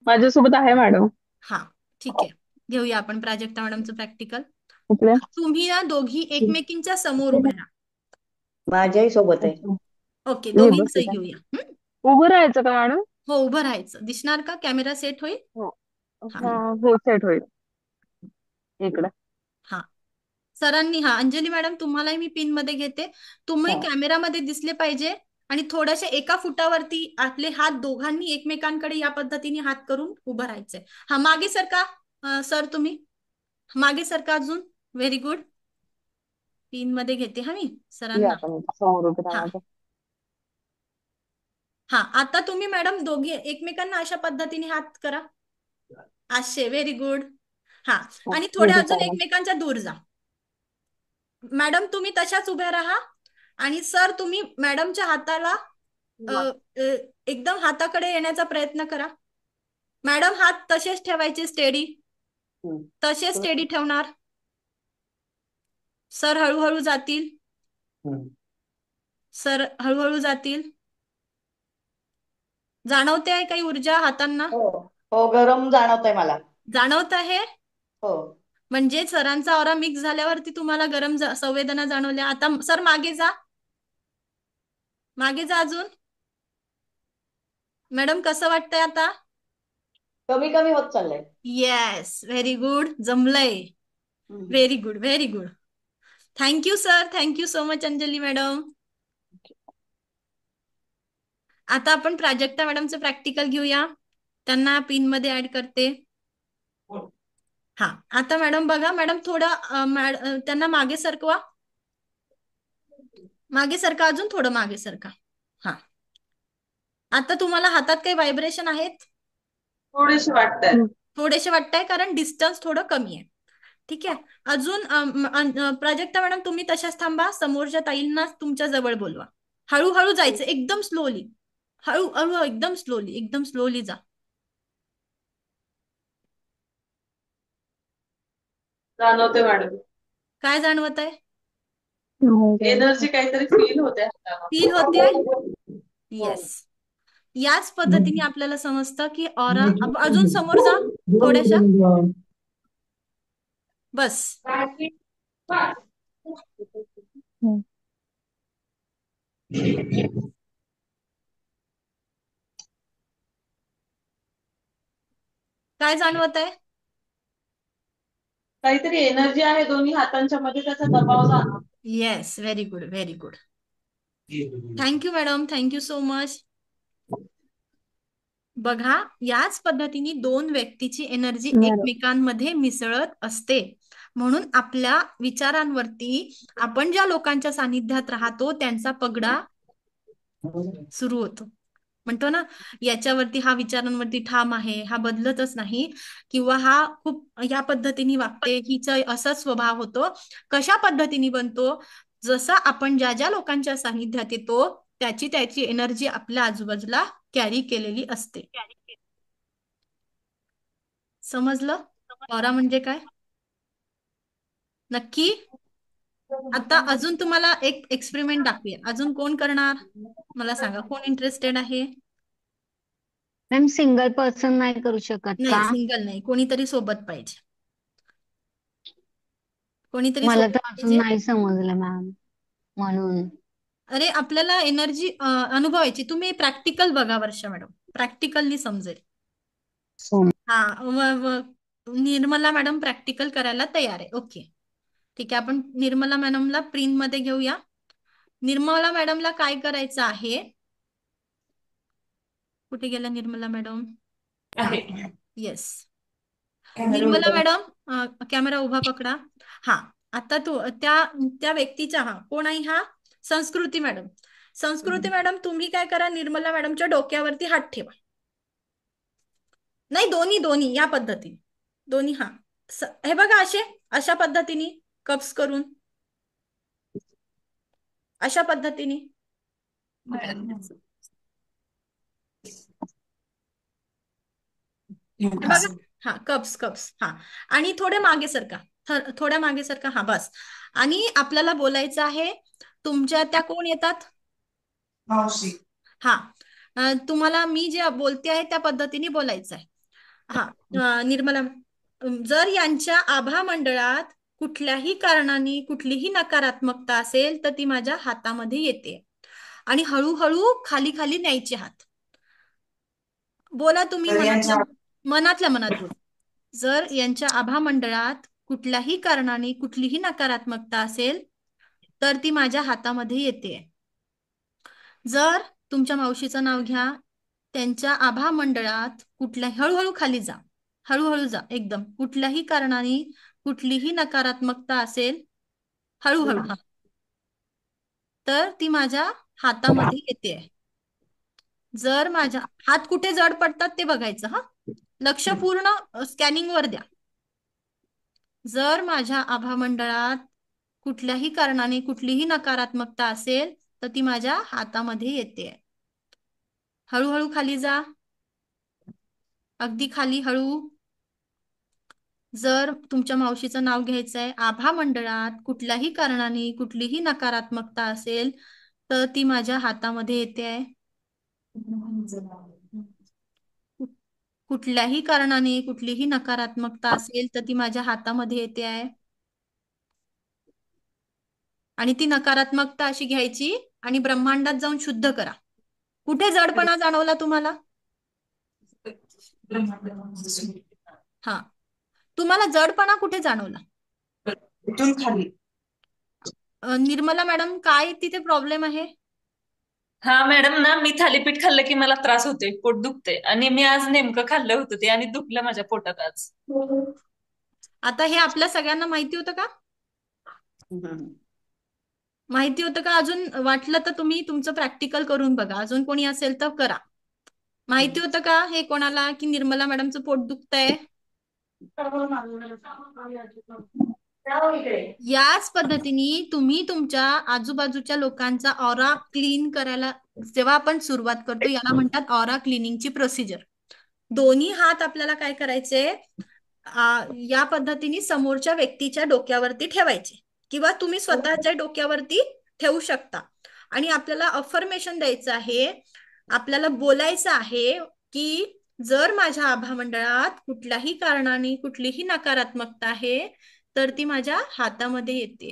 माझ्यासोबत आहे मॅडम. हा, ठीक आहे. घेऊया आपण प्राजक्ता मॅडमचं प्रॅक्टिकल. कुठल्या? तुम्ही ना दोघी एकमेकींच्या समोर उभ्या राहा. माझ्याही सोबत आहे. ओके, मी दोघींचंही बसते. घेऊया. उभं राहायचं का मॅडम? हो, उभं राहायचं. दिसणार का? कॅमेरा सेट होईल? हो. हा. हो, सेट होईल. इकडे. हा, सरांनी, हा अंजली मॅडम तुम्हालाही मी पिन मध्ये घेते. तुम्ही हा. कॅमेरामध्ये दिसले पाहिजे आणि थोड्याशा एका फुटावरती आपले हात दोघांनी एकमेकांकडे या पद्धतीने हात करून उभं राहायचंय. हा, मागे सरका सर, तुम्ही मागे सरका अजून. Very good. पिन मध्ये घेते हा मी या सरांना. आपण समोर उभे हा राहायचं. हा, आता तुम्ही मॅडम दोघी एकमेकांना अशा पद्धतीने हात करा. असे, व्हेरी गुड. हा, आणि थोडे उभे अजून करा. एकमेकांच्या दूर जा. मॅडम तुम्ही तशाच उभ्या राहा आणि सर तुम्ही मॅडमच्या हाताला अ, अ, एकदम हाताकडे येण्याचा प्रयत्न करा. मॅडम हात तसेच ठेवायचे, स्टेडी. तसेच स्टेडी ठेवणार. सर हळूहळू जातील. सर हळूहळू जातील. जाणवते आहे काही ऊर्जा हातांना? हो हो, गरम जाणवत आहे मला. जाणवत आहे? हो. म्हणजे सरांचा ऑरा मिक्स झाल्यावरती तुम्हाला गरम संवेदना जाणवल्या. आता सर मागे जा. मागे जा अजून. मॅडम कसं वाटतंय आता? कमी कमी होत चाललंय. Yes, very good. जमलंय. Very good, very good. Thank you sir. Thank you so much Anjali madam. आता आपण प्राजक्ता मॅडमचं प्रॅक्टिकल घेऊया. त्यांना पिन मध्ये ऍड करते. हा, आता मॅडम बघा. मॅडम थोडं त्यांना मागे सरकवा. मागे सरका, अजून थोडं मागे सरका. हा, आता तुम्हाला हातात काही व्हायब्रेशन आहेत? थोडेसे वाटतात. थोडेसे वाटतंय कारण डिस्टन्स थोडं कमी आहे. ठीक आहे. अजून प्राजक्ता मॅडम तुम्ही तशाच थांबा. समोरच्या ताईंना तुमच्या जवळ बोलवा. हळूहळू जायचं, एकदम स्लोली. हळूहळू, एकदम स्लोली, एकदम स्लोली जा. जाणवते मॅडम. काय जाणवत आहे? एनर्जी काहीतरी फील होते हाताला. फील होते? हो. येस. याच पद्धतीने आपल्याला समजतं की ऑरा. अजून समोर जा थोड्याशा. बस. काय जाणवत आहे? काहीतरी एनर्जी आहे दोन्ही हातांच्या मध्ये, त्याचा दबाव जाणवतो. Yes, very good, very good. Thank you madam, thank you so much. बघा, याच पद्धतीने दोन व्यक्तीची एनर्जी एकमेकांमध्ये मिसळत असते. म्हणून आपल्या विचारांवरती आपण ज्या लोकांच्या सानिध्यात राहतो त्यांचा पगडा सुरू होतो. म्हणतो ना, याच्यावरती हा विचारांवरती ठाम आहे, हा बदलतच नाही, किंवा हा खूप या पद्धतीने वागते, हिचा असा स्वभाव होतो. कशा पद्धतीने बनतो? जसं आपण ज्या ज्या लोकांच्या सानिध्यात येतो त्याची त्याची एनर्जी आपल्या आजूबाजूला कॅरी केलेली असते. समजलं ऑरा म्हणजे काय? नक्की. आता अजून तुम्हाला एक एक्सपेरिमेंट दाखवूया. अजून कोण करणार मला सांगा, कोण इंटरेस्टेड आहे? मॅम सिंगल पर्सन नाही करू शकत नाही, का? सिंगल नाही, कोणीतरी सोबत पाहिजे. कोणीतरी मला सोबत तर अजून पाहिजे. नाही समजलं मॅम, म्हणून. अरे, आपल्याला एनर्जी अनुभवायची. तुम्ही प्रॅक्टिकल बघा वर्षा मॅडम, प्रॅक्टिकली समजेल. हा, निर्मला मॅडम प्रॅक्टिकल करायला तयार आहे. ओके, ठीक आहे. आपण निर्मला मॅडमला प्रिंट मध्ये घेऊया. निर्मला मॅडमला काय करायचं आहे? कुठे गेला Nirmala madam? Yes, Nirmala madam camera उभा पकडा. हा, आता तू त्या व्यक्तीचा, हा कोण आहे? हा संस्कृती मॅडम. संस्कृती मॅडम तुम्ही काय करा, निर्मला मॅडमच्या डोक्यावरती हात ठेवा. नाही, दोन्ही दोन्ही या पद्धतीने, दोन्ही. हा, हे बघा, अशा पद्धतीने कप्स करून, अशा पद्धतीने. हे बघा, हा, कप्स कप्स, हा. आणि थोडे मागे सरका, थोड्या मागे सरका, हा बस. आणि आपल्याला बोलायचं आहे, तुमच्या त्या कोण येतात? मावशी. हा. तुम्हाला मी जे बोलते आहे त्या पद्धतीने बोलायचं आहे. हा. निर्मला, जर यांच्या आभा मंडळात कुठल्याही कारणाने कुठलीही नकारात्मकता असेल तर ती माझ्या हातामध्ये येते. आणि हळूहळू खाली खाली न्यायचे हात. बोला तुम्ही तर यांच्या मनातल्या मनात बोला. जर यांच्या आभा मंडळात कुठल्याही कारणाने कुठलीही नकारात्मकता असेल तर ती माझ्या हातामध्ये येते. जर तुमच्या मावशीचं नाव घ्या, त्यांच्या आभा मंडळात हळूहळू खाली जा, हळूहळू जा एकदम. कुठल्याही कारणाने कुठलीही नकारात्मकता असेल, हळूहळू, हा, तर ती माझ्या हातामध्ये येते. जर माझ्या हात कुठे जड पडतात ते बघायचं, हा. लक्ष पूर्ण स्कॅनिंग वर द्या. जर माझ्या आभा मंडळात कुठल्याही कारणाने कुठलीही नकारात्मकता असेल तर ती माझ्या हातामध्ये येते. हळूहळू खाली जा, अगदी खाली हळू. जर तुमच्या मावशीचं नाव घ्यायचं आहे, आभा मंडळात कुठल्याही कारणाने कुठलीही नकारात्मकता असेल तर ती माझ्या हातामध्ये येते आहे. कुठल्याही कारणाने कुठलीही नकारात्मकता असेल तर ती माझ्या हातामध्ये येते आहे. आणि ती नकारात्मकता अशी घ्यायची आणि ब्रह्मांडात जाऊन शुद्ध करा. कुठे जडपणा जाणवला तुम्हाला? हा, तुम्हाला जडपणा कुठे जाणवला? इथून खाली. निर्मला मॅडम, काय तिथे प्रॉब्लेम आहे? हा मॅडम ना, मी थालीपीठ खाल्लं की मला त्रास होतोय, पोट दुखते. आणि मी आज नेमकं खाल्लं होतं ते आणि दुखलं माझ्या पोटात आज. आता हे आपल्या सगळ्यांना माहिती होतं का? माहिती होतं का? अजून वाटलं तर तुम्ही तुमचं प्रॅक्टिकल करून बघा. अजून कोणी असेल तर करा. माहिती होतं का हे कोणाला, की निर्मला मॅडमचं पोट दुखतंय? याच पद्धतीने तुम्ही तुमच्या आजूबाजूच्या लोकांचा ऑरा क्लीन करायला जेव्हा आपण सुरुवात करतो, याला म्हणतात ऑरा क्लिनिंगची प्रोसिजर. दोन्ही हात आपल्याला काय करायचे, या पद्धतीने समोरच्या व्यक्तीच्या डोक्यावरती ठेवायचे किंवा तुम्ही स्वतःच्या डोक्यावरती ठेवू शकता. आणि आपल्याला अफर्मेशन द्यायचं आहे, आपल्याला बोलायचं आहे की जर माझ्या आभा मंडळात कुठल्याही कारणाने कुठलीही नकारात्मकता आहे तर ती माझ्या हातामध्ये येते.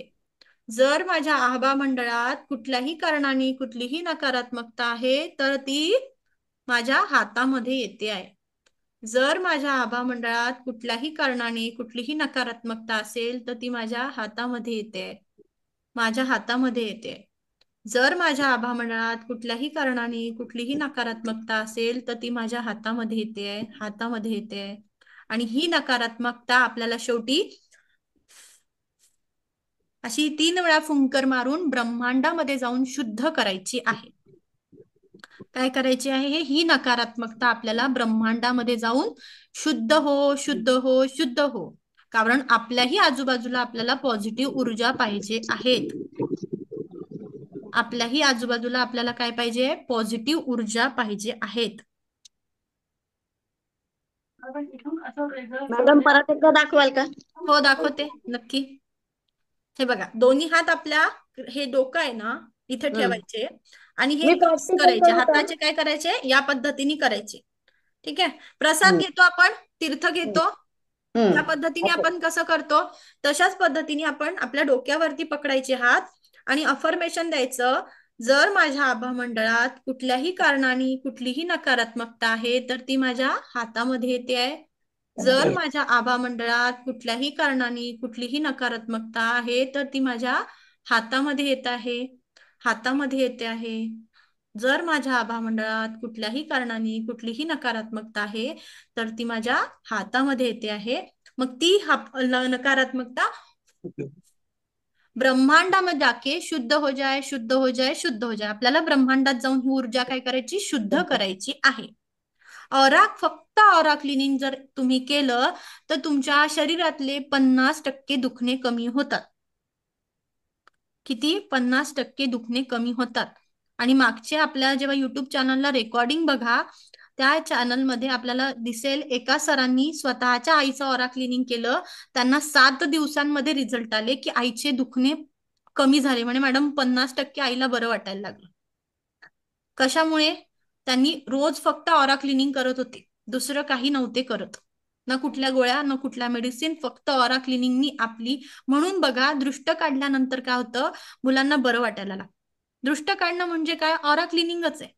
जर माझ्या आभा मंडळात कुठल्याही कारणाने कुठलीही नकारात्मकता आहे तर ती माझ्या हातामध्ये येते आहे. जर माझ्या आभा मंडळात कुठल्याही कारणाने कुठलीही नकारात्मकता असेल तर ती माझ्या हातामध्ये येते, माझ्या हातामध्ये येते. जर माझ्या आभा मंडळात कुठल्याही कारणाने कुठलीही नकारात्मकता असेल तर ती माझ्या हातामध्ये येते, हातामध्ये येते. आणि ही नकारात्मकता आपल्याला शेवटी अशी 3 वेळा फुंकर मारून ब्रह्मांडामध्ये जाऊन शुद्ध करायची आहे. काय करायची आहे? ही नकारात्मकता आपल्याला ब्रह्मांडामध्ये जाऊन शुद्ध हो, शुद्ध हो, शुद्ध हो. कारण आपल्याही आजूबाजूला आपल्याला पॉझिटिव्ह ऊर्जा पाहिजे आहेत. आपल्याही आजूबाजूला आपल्याला काय पाहिजे? पॉझिटिव्ह ऊर्जा पाहिजे आहेत. मॅडम परत एकदा दाखवाल का? हो, दाखवते नक्की. हे बघा, दोन्ही हात आपल्या, हे डोकं आहे ना इथे ठेवायचे आणि हे मी कप्स प्रॅक्टिकल करायचे. करू का? हाताचे काय करायचे? या पद्धतीने करायचे. ठीक आहे. प्रसाद घेतो आपण, तीर्थ घेतो, त्या पद्धतीने आपण कसं करतो तशाच पद्धतीने आपण आपल्या डोक्यावरती पकडायचे हात आणि अफर्मेशन द्यायचं. जर माझ्या आभा मंडळात कुठल्याही कारणाने कुठलीही नकारात्मकता आहे तर ती माझ्या हातामध्ये येते आहे. जर माझ्या आभा मंडळात कुठल्याही कारणाने कुठलीही नकारात्मकता आहे तर ती माझ्या हातामध्ये येत आहे, हातामध्ये येते आहे. जर माझ्या आभा मंडळात कुठल्याही कारणाने कुठलीही नकारात्मकता आहे तर ती माझ्या हातामध्ये येते आहे. मग ती नकारात्मकता ब्रह्मांडामध्ये जाके शुद्ध हो जाए, शुद्ध हो जाए, शुद्ध हो जाए. आपल्याला ब्रह्मांडात जाऊन ही ऊर्जा काय करायची? शुद्ध करायची आहे. फक्त ऑरा क्लिनिंग जर तुम्ही केलं तर तुमच्या शरीरातले 50% दुखणे कमी होतात. किती? 50% दुखणे कमी होतात. आणि मागचे आपल्या जेव्हा युट्यूब चॅनलला रेकॉर्डिंग बघा, त्या चॅनलमध्ये आपल्याला दिसेल एका सरांनी स्वतःच्या आईचं ऑरा क्लिनिंग केलं, त्यांना 7 दिवसांमध्ये रिझल्ट आले की आईचे दुखणे कमी झाले. म्हणजे मॅडम 50% आईला बरं वाटायला लागलं. कशामुळे? त्यांनी रोज फक्त ऑरा क्लिनिंग करत होते, दुसरं काही नव्हते करत, ना कुठल्या गोळ्या ना कुठल्या मेडिसिन, फक्त ऑरा क्लिनिंगनी आपली. म्हणून बघा, दृष्ट काढल्यानंतर काय होतं, मुलांना बरं वाटायला लागतं. दृष्ट काढणं म्हणजे काय? ऑरा क्लिनिंगच आहे.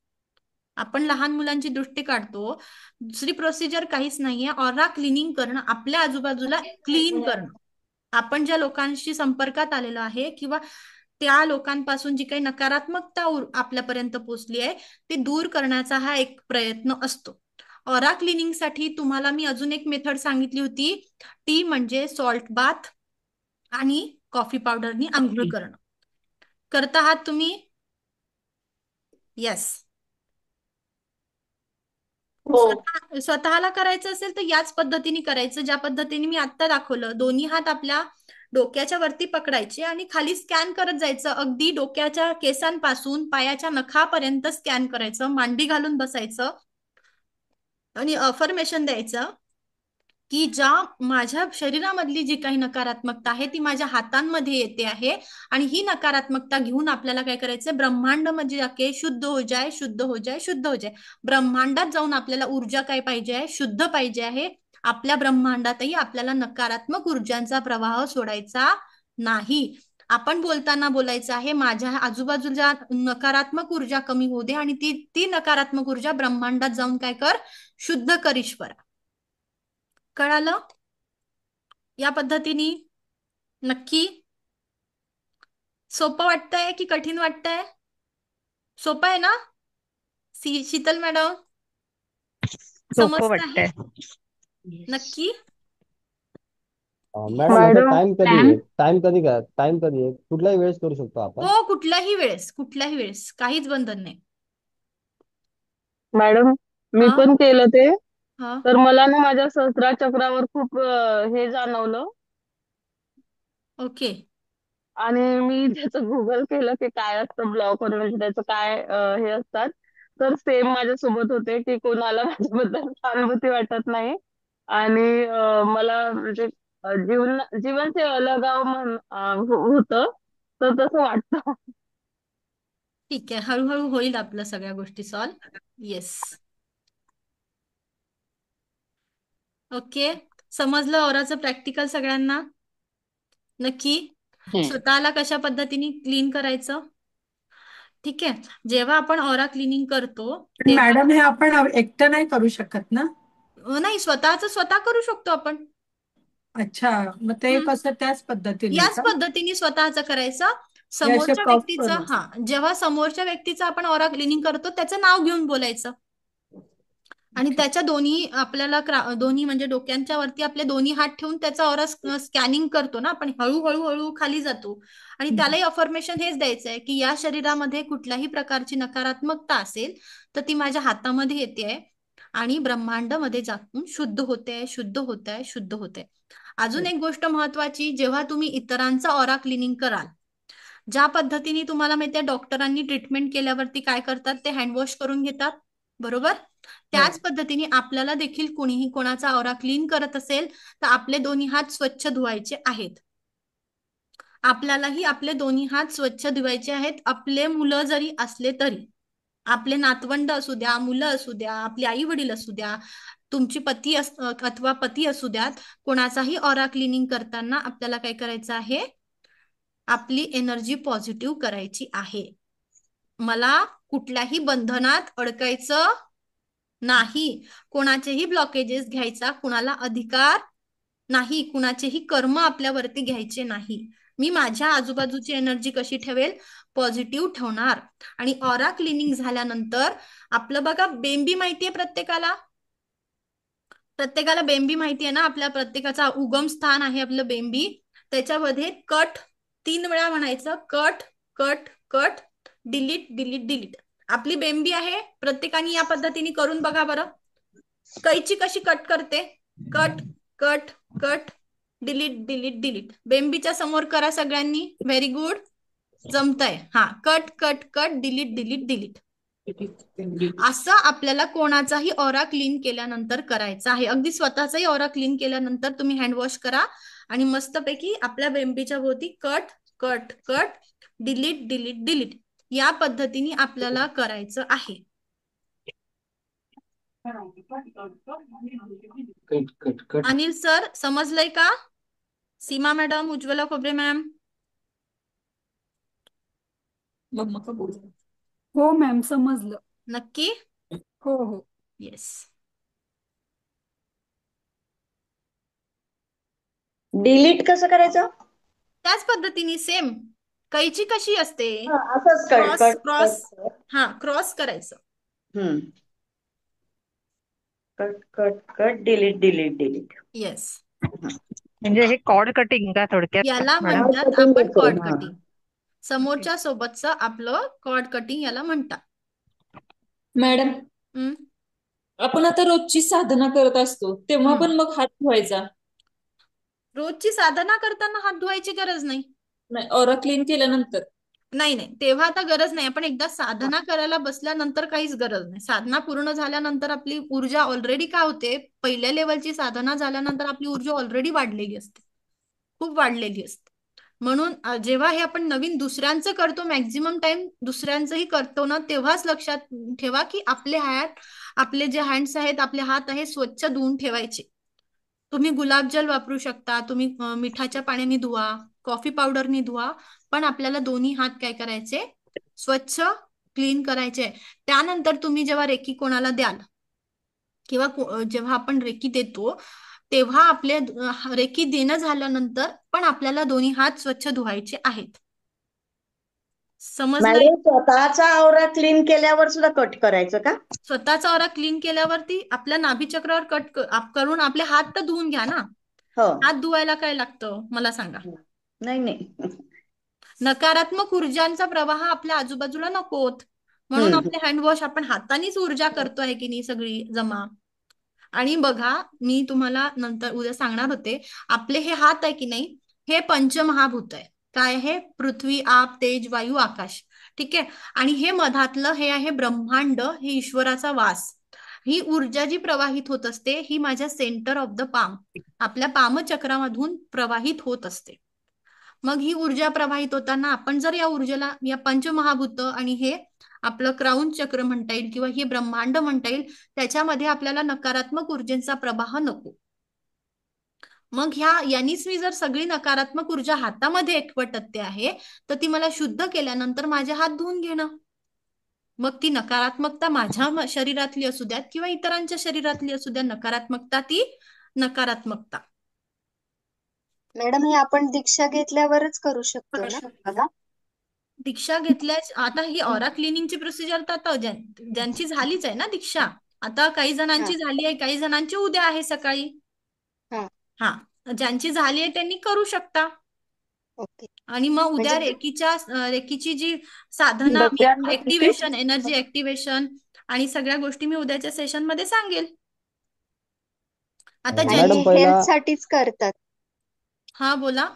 आपण लहान मुलांची दृष्टी काढतो, दुसरी प्रोसिजर काहीच नाहीये. ऑरा क्लिनिंग करणं, आपल्या आजूबाजूला क्लीन करणं. आपण ज्या लोकांशी संपर्कात आलेलो आहे किंवा त्या लोकांपासून जी काही नकारात्मकता आपल्यापर्यंत पोहोचली आहे ती दूर करण्याचा हा एक प्रयत्न असतो. ऑरा क्लिनिंग साठी तुम्हाला मी अजून एक मेथड सांगितली होती, ती म्हणजे सॉल्ट बाथ आणि कॉफी पावडरनी आंघोळ करणं. करता आहात तुम्ही? येस. हो. स्वतःला करायचं असेल तर याच पद्धतीने करायचं, ज्या पद्धतीने मी आता दाखवलं. दोन्ही हात आपल्या डोक्याच्या वरती पकडायचे आणि खाली स्कॅन करत जायचं. अगदी डोक्याच्या केसांपासून पायाच्या नखापर्यंत स्कॅन करायचं. मांडी घालून बसायचं आणि अफर्मेशन द्यायचं की ज्या माझ्या शरीरामधली जी काही नकारात्मकता आहे ती माझ्या हातांमध्ये येते आहे, आणि ही नकारात्मकता घेऊन आपल्याला काय करायचं, ब्रह्मांड मध्ये जाके शुद्ध हो जाए, शुद्ध हो जाए, शुद्ध हो जाए. ब्रह्मांडात जाऊन आपल्याला ऊर्जा काय पाहिजे आहे? शुद्ध पाहिजे आहे. आपल्या ब्रह्मांडातही आपल्याला नकारात्मक ऊर्जांचा प्रवाह सोडायचा नाही. आपण बोलताना बोलायचं आहे, माझ्या आजूबाजूला नकारात्मक ऊर्जा कमी होऊ दे आणि ती नकारात्मक ऊर्जा ब्रह्मांडात जाऊन काय कर, शुद्ध कर ईश्वरा. कळालं? या पद्धतीने नक्की सोपं वाटतंय की कठीण वाटतंय? सोपं आहे ना? शीतल मॅडम, सोपं समजत आहे वाटतंय. नक्की? मॅडम आता मॅडम टाइम कधी मॅम, आहे? टाइम कधी आहे? कुठल्याही वेळेस करू शकतो आपण. हो, कुठल्याही वेळेस, कुठल्याही वेळेस, काहीच बंधन नाही. मॅडम मी हा पण केलं ते, हा तर मला ना माझ्या सहस्रार चक्रावर खूप हे जाणवलं. ओके. आणि मी त्याचं गुगल केलं की काय असतं ब्लॉक होणे, म्हणजे त्याचं काय हे असतात. तर सेम माझ्यासोबत होते की कोणाला माझ्याबद्दल सहानुभूती वाटत नाही. आणि मला म्हणजे जीवन से अलगाव होतं. तर तसं वाटतं. ठीक आहे, हळूहळू होईल आपलं सगळ्या गोष्टी सॉल्व. येस. ओके, समजलं ऑराचं प्रॅक्टिकल सगळ्यांना? नक्की स्वतःला कशा पद्धतीने क्लीन करायचं? ठीक आहे. जेव्हा आपण ऑरा क्लिनिंग करतो पण तेव्हा मॅडम हे आपण एकटं नाही करू शकत ना? नाही, स्वतःच स्वतः करू शकतो आपण. अच्छा, मग ते हम्म. कसं त्याच पद्धतीने याच का? पद्धतीने स्वतःच करायचं. हे असे समोरच्या कफ व्यक्तीचं, करून. जेव्हा समोरच्या व्यक्तीचं आपण ऑरा क्लिनिंग करतो त्याचं नाव घेऊन बोलायचं, आणि त्याच्या दोन्ही आपल्याला दोन्ही म्हणजे डोक्यांच्या वरती आपले दोन्ही हात ठेवून त्याचा ऑरा स्कॅनिंग करतो ना आपण, हळूहळू हळू खाली जातो. आणि त्यालाही अफर्मेशन हेच द्यायचं आहे की या शरीरामध्ये कुठल्याही प्रकारची नकारात्मकता असेल तर ती माझ्या हातामध्ये येते आहे आणि ब्रह्मांडामध्ये जाऊन शुद्ध होते, शुद्ध होते, शुद्ध होते. अजून एक गोष्ट महत्वाची, जेव्हा तुम्ही इतरांचा ऑरा क्लिनिंग कराल, ज्या पद्धतीने तुम्हाला माहिती आहे डॉक्टरांनी ट्रीटमेंट केल्यावरती काय करतात, ते हँडवॉश करून घेतात, बरोबर? त्याच पद्धतीने आपल्याला देखील कोणीही कोणाचा ऑरा क्लीन करत असेल तर आपले दोन्ही हात स्वच्छ धुवायचे आहेत. आपल्यालाही आपले दोन्ही हात स्वच्छ धुवायचे आहेत. आपले मुलं जरी असले तरी, आपले नातवंड असू द्या, मुलं असू द्या, आपले आई वडील असू द्या, तुमची पती अथवा पती असू द्यात, कोणाचाही ऑरा क्लिनिंग करताना आपल्याला काय करायचं आहे, आपली एनर्जी पॉझिटिव्ह करायची आहे. मला कुठल्याही बंधनात अडकायचं नाही, कोणाचेही ब्लॉकेजेस घ्यायचा कुणाला अधिकार नाही, कुणाचेही कर्म आपल्यावरती घ्यायचे नाही. मी माझ्या आजूबाजूची एनर्जी कशी ठेवेल, पॉझिटिव्ह ठेवणार. आणि ऑरा क्लिनिंग झाल्यानंतर आपलं बघा, बेंबी माहितीये प्रत्येकाला? प्रत्येकाला बेंबी माहिती आहे ना? आपल्या प्रत्येकाचा उगम स्थान आहे आपलं बेंबी. त्याच्यामध्ये कट 3 वेळा म्हणायचं, cut cut cut, delete delete delete. आपली बेंबी आहे, प्रत्येकाने या पद्धतीने करून बघा बरं. कैची कशी कट करते, cut cut cut, delete delete delete. बेंबीच्या समोर करा सगळ्यांनी. व्हेरी गुड, जमतंय. Cut cut cut, delete delete delete. असं आपल्याला कोणाचाही ऑरा क्लीन केल्यानंतर करायचं आहे. अगदी स्वतःचाही ऑरा क्लीन केल्यानंतर तुम्ही हँडवॉश करा आणि मस्तपैकी आपल्या बेंबीच्या भोवती cut cut cut, delete delete delete या पद्धतीने आपल्याला करायचं आहे. अनिल सर समजलंय का? सीमा madam, Ujjwala Khobare ma'am. Mamma का बोल हो मॅम समजलं. नक्की? हो हो. येस. डिलीट कसं करायचं? त्याच पद्धतीने सेम कैची कशी असते, असंच cut cross cut cross, cut. हा क्रॉस करायचं. Cut cut cut, delete delete delete. Yes, म्हणजे हे कॉर्ड कटिंग का थोडक्यात याला मॅडम? कॉर्ड म्हणतात कटिंग आपण होते. Cord cutting. समोरच्या सोबतचं आपलं कॉर्ड कटिंग याला म्हणतात. मॅडम, हम्म, आपण आता रोजची साधना करत असतो तेव्हा हम्म. पण मग हात धुवायचा रोजची साधना करताना हात धुवायची गरज नाही. नाही? ऑरा क्लीन केल्यानंतर नाही नाही, तेव्हा आता गरज नाही. आपण एकदा साधना करायला बसल्यानंतर काहीच गरज नाही. साधना पूर्ण झाल्यानंतर आपली ऊर्जा ऑलरेडी काय होते, पहिल्या लेवलची साधना झाल्यानंतर आपली ऊर्जा ऑलरेडी वाढलेली असते, खूप वाढलेली असते. म्हणून जेव्हा हे आपण नवीन दुसऱ्यांचं करतो, मॅक्झिमम टाइम दुसऱ्यांचंही करतो ना, तेव्हाच लक्षात ठेवा की आपले जे हँड्स आहेत, आपले हात आहेत, स्वच्छ धुवून ठेवायचे. तुम्ही गुलाबजल वापरू शकता, तुम्ही मिठाच्या पाण्याने धुवा, कॉफी पावडरनी धुवा, पण आपल्याला दोन्ही हात काय करायचे, स्वच्छ क्लीन करायचे. त्यानंतर तुम्ही जेव्हा रेकी कोणाला द्याल किंवा जेव्हा आपण रेकी देतो तेव्हा आपले रेकी देणं झाल्यानंतर पण आपल्याला दोन्ही हात स्वच्छ धुवायचे आहेत. समजलंय? मॅडम, स्वतःचा आवरा क्लीन केल्यावर सुद्धा कट करायचं का? स्वतःचा ऑरा क्लीन केल्यावरती आपल्या नाभीचक्रावर कट करून आपले हात तर धुवून घ्या ना. हो. हात धुवायला काय लागतं मला सांगा? नाही नाही. नकारात्मक ऊर्जांचा प्रवाह आपल्या आजूबाजूला नकोत, म्हणून आपले हँडवॉश आपण हातानेच ऊर्जा करतोय की नाही सगळी जमा. आणि बघा, मी तुम्हाला नंतर उद्या सांगणार होते, आपले हे हात आहे की नाही, हे पंचमहाभूत आहे. काय आहे? पृथ्वी, आप, तेज, वायू, आकाश. ठीक आहे. आणि हे मधातलं हे आहे ब्रह्मांड, हे ईश्वराचा वास. ही ऊर्जा जी प्रवाहित होत असते, ही माझ्या सेंटर ऑफ द पाम, आपल्या पामचक्रामधून प्रवाहित होत असते. मग ही ऊर्जा प्रवाहित होताना आपण जर या ऊर्जेला, या पंचमहाभूत आणि हे आपलं क्राऊन चक्र म्हणता येईल किंवा हे ब्रह्मांड म्हणता येईल, त्याच्यामध्ये आपल्याला नकारात्मक ऊर्जेचा प्रवाह नको. मग यांनीच मी जर सगळी नकारात्मक ऊर्जा हातामध्ये एकवटते आहे, तर ती मला शुद्ध केल्यानंतर माझे हात धुवून घेणं. मग ती नकारात्मकता माझ्या शरीरातली असू द्यात किंवा इतरांच्या शरीरातली असू द्या, नकारात्मकता ती नकारात्मकता. मॅडम, हे आपण दीक्षा घेतल्यावरच करू शकतो ना? दीक्षा घेतल्या, आता ही ऑरा क्लिनिंगची प्रोसिजर तर आता ज्यांची झालीच आहे ना दीक्षा, आता काही जणांची झाली आहे, काही जणांची उद्या आहे सकाळी. हा, ज्यांची झाली आहे त्यांनी करू शकता. ओके. आणि मग उद्या रेकीची जी साधना, ऍक्टिव्हेशन, एनर्जी ऍक्टिव्हेशन आणि सगळ्या गोष्टी मी उद्याच्या सेशन मध्ये सांगेल. आता मॅडम पहिला हेल्थ साठीच करतात. हा बोला.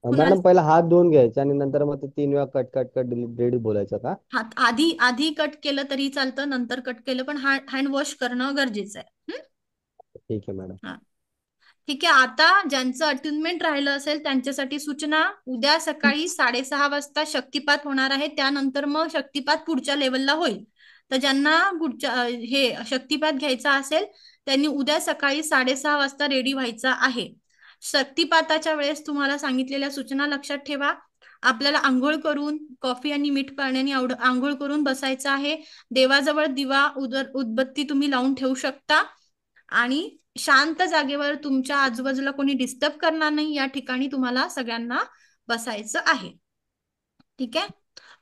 मॅडम पहिला हात धुवून घ्यायचे आणि नंतर मग ते 3 वेळा cut cut cut delete delete बोलायचं का? हात आधी कट केलं तरी चालतं, नंतर कट केलं, पण हँड वॉश करणं गरजेचं आहे. ठीक आहे मॅडम. हा, ठीक आहे. आता ज्यांचं अट्युनमेंट राहिलं असेल त्यांच्यासाठी सूचना, उद्या सकाळी 6:30 वाजता शक्तिपात होणार आहे. त्यानंतर मग शक्तिपात पुढच्या लेवलला होईल. तर ज्यांना पुढच्या हे शक्तिपात घ्यायचा असेल त्यांनी उद्या सकाळी 6:30 वाजता रेडी व्हायचा आहे. शक्तिपाताच्या वेळेस तुम्हाला सांगितलेल्या सूचना लक्षात ठेवा. आपल्याला आंघोळ करून, कॉफी आणि मीठ पाण्याने आंघोळ करून बसायचं आहे. देवाजवळ दिवा उदबत्ती तुम्ही लावून ठेवू शकता आणि शांत जागेवर, तुमच्या आजूबाजूला कोणी डिस्टर्ब करणार नाही या ठिकाणी तुम्हाला सगळ्यांना बसायचं आहे. ठीक आहे.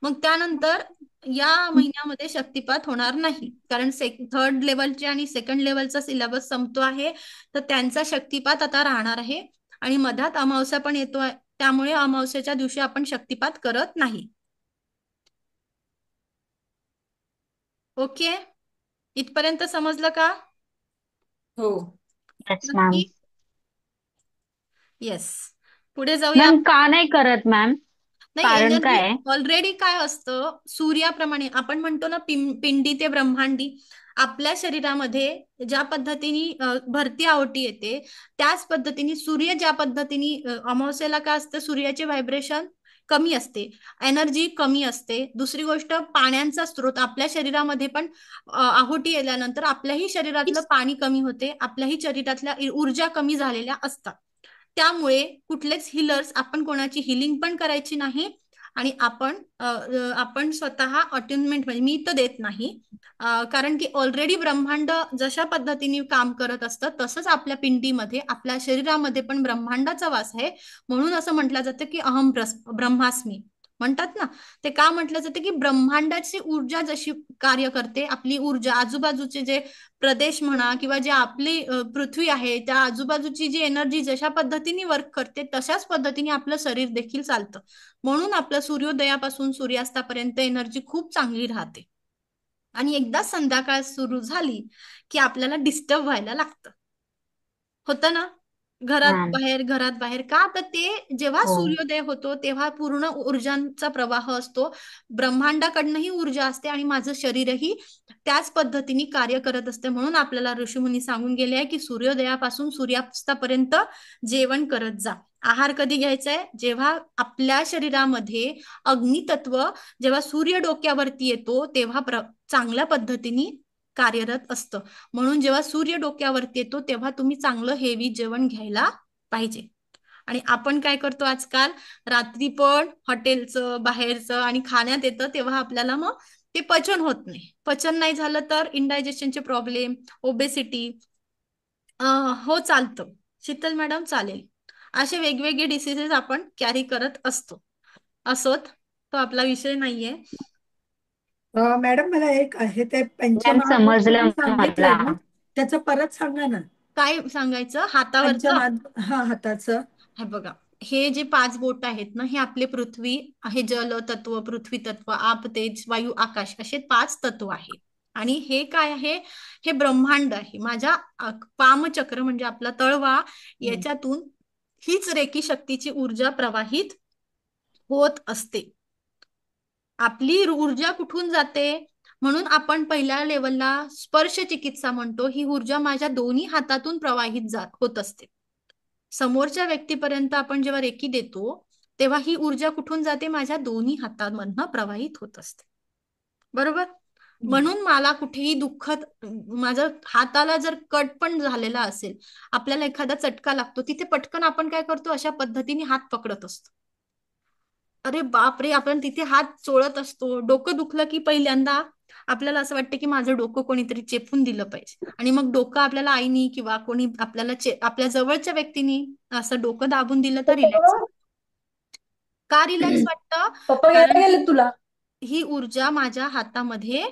मग त्यानंतर या महिन्यामध्ये शक्तिपात होणार नाही, कारण 3rd लेवलचे आणि 2nd लेवलचा सिलेबस संपतो आहे, तर त्यांचा शक्तिपात आता राहणार आहे. आणि मधात अमावस्या पण येतोय, त्यामुळे अमावस्याच्या दिवशी आपण शक्तिपात करत नाही. ओके, इथपर्यंत समजलं का? हो. येस. पुढे जाऊया. मॅम का नाही करत मॅम? नाही, कारण एनर्जी काय आहे? ऑलरेडी काय असतं, सूर्याप्रमाणे आपण म्हणतो ना, पिंडी ते ब्रह्मांडी. आपल्या शरीरामध्ये ज्या पद्धतीने भरती आवटी येते, त्याच पद्धतीने सूर्य ज्या पद्धतीने अमावस्येला काय असतं, सूर्याचे व्हायब्रेशन कमी असते, एनर्जी कमी असते. दुसरी गोष्ट, पाण्याचा स्रोत आपल्या शरीरामध्ये पण आहोटी आल्यानंतर आपल्याही शरीरातलं पाणी कमी होते, आपल्याही शरीरातल्या ऊर्जा कमी झालेल्या असतात. त्यामुळे कुठलेच हिलर्स, आपण कोणाची हिलिंग पण करायची नाही, आणि आपण स्वतः अट्युनमेंट म्हणजे मी तर देत नाही. कारण की ऑलरेडी ब्रह्मांड जशा पद्धतीने काम करत असतं, तसंच आपल्या पिंडीमध्ये, आपल्या शरीरामध्ये पण ब्रह्मांडाचा वास आहे. म्हणून असं म्हटलं जातं की अहम ब्रह्मास्मी म्हणतात ना. ते का म्हटलं जातं की ब्रह्मांडाची ऊर्जा जशी कार्य करते, आपली ऊर्जा आजूबाजूचे जे प्रदेश म्हणा, किंवा जे आपली पृथ्वी आहे, त्या आजूबाजूची जी एनर्जी जशा पद्धतीने वर्क करते, तशाच पद्धतीने आपलं शरीर देखील चालतं. म्हणून आपलं सूर्योदयापासून सूर्यास्तापर्यंत एनर्जी खूप चांगली राहते. आणि एकदा संध्याकाळ सुरू झाली की आपल्याला डिस्टर्ब व्हायला लागतं. होतं ना, हा. घरात बाहेर का, तर ते जेव्हा हो. सूर्योदय होतो तेव्हा पूर्ण ऊर्जांचा प्रवाह असतो, ब्रह्मांडाकडनंही ऊर्जा असते, आणि माझं शरीरही त्याच पद्धतीने कार्य करत असते. म्हणून आपल्याला ऋषीमुनी सांगून गेले आहे की सूर्योदयापासून सूर्यास्तापर्यंत जेवण करत जा. आहार कधी घ्यायचा आहे, जेव्हा आपल्या शरीरामध्ये अग्नितत्व, जेव्हा सूर्य डोक्यावरती येतो तेव्हा चांगल्या पद्धतीने कार्यरत असतं. म्हणून जेव्हा सूर्य डोक्यावरती येतो तेव्हा तुम्ही चांगलं हेवी जेवण घ्यायला पाहिजे. आणि आपण काय करतो आजकाल, रात्री पण हॉटेलचं बाहेरचं आणि खाण्यात येतं, तेव्हा आपल्याला मग ते पचन होत नाही. पचन नाही झालं तर इंडायजेशनचे प्रॉब्लेम, ओबेसिटी, हो चालतं शीतल मॅडम, चालेल, असे वेगवेगळे डिसीजेस आपण कॅरी करत असतो. असोत, तो आपला विषय नाहीये. मॅडम मला एक आहे ते मॅम पंचमहाभूत समजलं तुम्ही सांगितलंय मला. ना, त्याचं परत सांगा ना. काय सांगायचं हातावरचं? पंचमहाभूत, हाताचं. हे बघा, हे जे 5 बोट आहेत ना, हे आपले पृथ्वी आहे, जल तत्व, पृथ्वी तत्व, आप, तेज, वायू, आकाश, असे 5 तत्व आहेत. आणि हे काय आहे, हे ब्रह्मांड आहे. माझ्या पामचक्र म्हणजे आपला तळवा, याच्यातून हीच रेकी शक्तीची ऊर्जा प्रवाहित होत असते. आपली ऊर्जा कुठून जाते, म्हणून आपण पहिल्या लेवलला स्पर्श चिकित्सा म्हणतो. ही ऊर्जा माझ्या दोन्ही हातातून प्रवाहित होत असते. समोरच्या व्यक्तीपर्यंत आपण जेव्हा रेकी देतो तेव्हा ही ऊर्जा कुठून जाते, माझ्या दोन्ही हातांमधनं प्रवाहित होत असते. बरोबर. म्हणून मला कुठेही दुःखद, माझं हाताला जर कट पण झालेला असेल, आपल्याला एखादा चटका लागतो, तिथे पटकन आपण काय करतो, अशा पद्धतीने हात पकडत असतो. अरे बापरे, आपण तिथे हात चोळत असतो. डोकं दुखलं की पहिल्यांदा आपल्याला असं वाटतं की माझं डोकं कोणीतरी चेपून दिलं पाहिजे, आणि मग डोकं आपल्याला आईनी किंवा कोणी आपल्याला आपल्या जवळच्या व्यक्तीने असं डोकं दाबून दिलं तर रिलॅक्स. का रिलॅक्स वाटतं? पप्पा घ्यायला कारण गेले तुला. ही ऊर्जा माझ्या हातामध्ये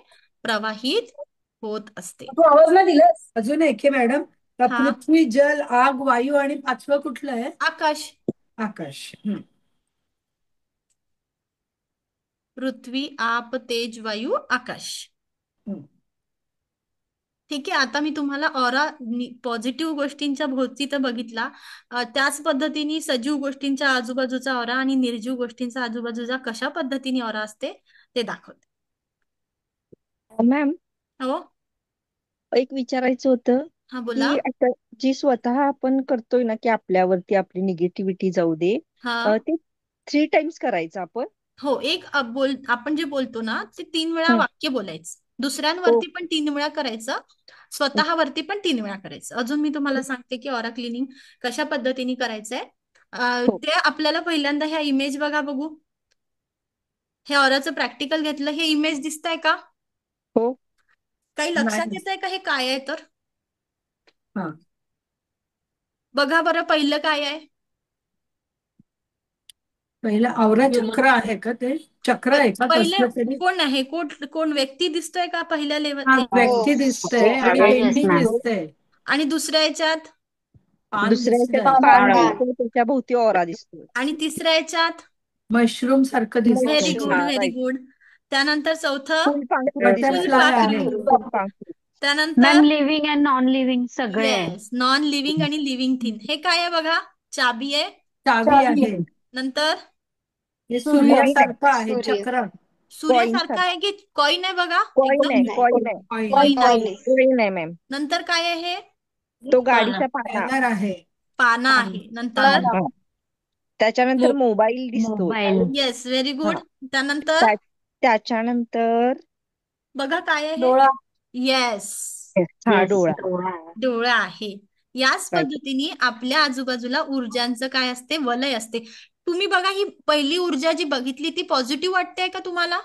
प्रवाहित होत असते. तू आवाज नाही दिलास. अजून एक आहे मॅडम, हा, पृथ्वी, जल, आग, वायू, आणि 5वं कुठलं आहे? आकाश. आकाश. पृथ्वी, आप, तेज, वायू, आकाश. हम्म. ठीक आहे. आता मी तुम्हाला ऑरा पॉझिटिव्ह गोष्टींच्या भोवती तर बघितला, त्याच पद्धतीने सजीव गोष्टींच्या आजूबाजूचा ऑरा आणि निर्जीव गोष्टींचा आजूबाजूचा कशा पद्धतीने ऑरा असते ते दाखवते. मॅम, हो, एक विचारायचं होतं हा बोला. की आता जी स्वतः आपण करतोय ना की आपल्यावरती आपली निगेटिव्हिटी जाऊ दे, हा, ते 3 टाइम्स करायचं आपण. हो, आपण जे बोलतो ना, ते 3 वेळा हं. वाक्य बोलायचं. दुसऱ्यांवरती ओके. पण 3 वेळा करायचं, स्वतःवरती पण 3 वेळा करायचं. अजून मी तुम्हाला सांगते की ऑरा क्लिनिंग कशा पद्धतीने करायचंय. हो ते आपल्याला पहिल्यांदा ह्या इमेज बघू. हे ऑराचं प्रॅक्टिकल घेतलं, हे इमेज दिसतंय का? हो. काही लक्षात नाही. येत आहे का हे काय आहे तर? हा, बघा बरं, पहिलं काय आहे? पहिलं आवरा चक्र आहे का? ते चक्र आहे का पहिले कसलं तरी? कोण आहे? कोण व्यक्ती दिसतोय का पहिल्या हा, लेवल? व्यक्ती हो, दिसतंय आणि आकाश पेंटिंग मॅम. दिसतंय, आणि दुसऱ्या याच्यात? पान दुसऱ्या दिसतंय, ह्याच्यात पान पान. दिसतंय, त्याच्या भोवती ऑरा दिसतोय. आणि तिसऱ्या याच्यात? मशरूम सारखं व्हेरी दिसतंय. गुड, हा, व्हेरी राईट. गुड. त्यानंतर चौथं? फुलपाखरू दिसतंय. बटरफ्लाय आहे. फुलपाखरू. त्यानंतर? Ma'am living and non living सगळे आहे. येस, नॉन लिव्हिंग आणि लिव्हिंग थिंग. हे काय आहे बघा? चाबी आहे. चावी आहे. नंतर हे सूर्य कॉईन आहे. सूर्यासारखं आहे, सूर्य. चक्र. कॉईन सूर्यासारखा आहे की कॉइन आहे बघा कॉईन एकदम आहे. नाही. कॉईन आहे. कॉइन कॉइन आहे. कॉइन आहे. कॉईन आहे मॅम. नंतर काय आहे? तो पाना. गाडीचा पाना. बॅनर आहे. पाना आहे. नंतर हा. त्याच्यानंतर मो- मोबाईल दिसतो. मोबाईल. येस, व्हेरी हा. गुड. त्यानंतर त्या- त्याच्यानंतर बघा काय आहे? डोळा. येस, हा Yes, डोळा. डोळा आहे. डोळा आहे. याच Right. पद्धतीने आपल्या आजूबाजूला ऊर्जांचं काय असते? वलय असते. तुम्ही बघा ही पहिली ऊर्जा जी बघितली ती पॉझिटिव्ह वाटते का तुम्हाला?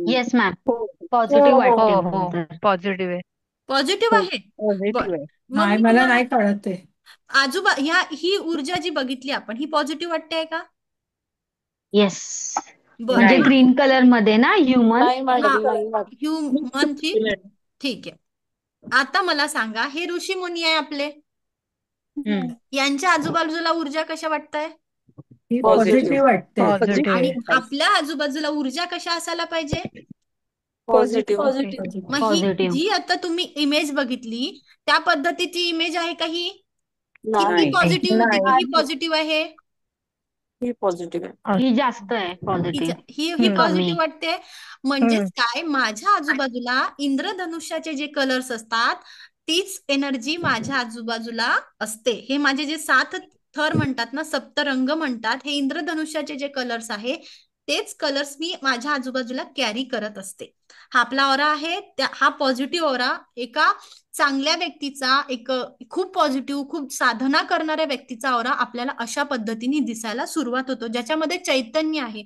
येस मॅम, हो पॉझिटिव्ह हो, वाटते हो मला हो तर. पॉझिटिव्ह आहे. पॉझिटिव्ह हो आहे. पॉझिटिव्ह आहे. मग नाही, मी मला तुम्हाला नाही कळत आहे. ही ऊर्जा जी बघितली आपण ही पॉझिटिव्ह वाटते का? येस, बरं. म्हणजे नाही. ग्रीन कलर मध्ये ना ह्युमन. नाही हा, मॅडम, नाही वाटत. ह्युमनची. मॅडम. ठीक आहे. आता मला सांगा, हे ऋषी मुनी आहे आपले, हम्म. यांच्या आजूबाजूला ऊर्जा कशा वाटताय? ही पॉझिटिव्ह. पॉझिटिव्ह वाटते. पॉझिटिव्ह आणि आहे. आपल्या आजूबाजूला ऊर्जा कशा असायला पाहिजे? पॉझिटिव्ह. मग ही पॉझिटिव्ह. जी आता तुम्ही इमेज बघितली त्या पद्धतीची इमेज आहे का ही? की ही नाही. पॉझिटिव्ह होती की नाही. ही पॉझिटिव्ह आहे? ही पॉझिटिव्ह आहे. ही जास्त आहे पॉझिटिव्ह. ही हम्म. पॉझिटिव्ह वाटते. म्हणजेच हम्म. काय, माझ्या आजूबाजूला इंद्रधनुष्याचे जे कलर्स असतात तीच एनर्जी माझ्या आजूबाजूला असते. हे माझे जे 7 थर म्हणतात ना, सप्तरंग म्हणतात, हे इंद्रधनुष्याचे जे कलर्स आहे तेच कलर्स मी माझ्या आजूबाजूला कॅरी करत असते. हा आपला ऑरा आहे, हा पॉझिटिव्ह ऑरा एका चांगल्या व्यक्तीचा, एक खूप पॉझिटिव्ह, खूप साधना करणाऱ्या व्यक्तीचा ऑरा आपल्याला अशा पद्धतीने दिसायला सुरुवात होतो, ज्याच्यामध्ये चैतन्य आहे,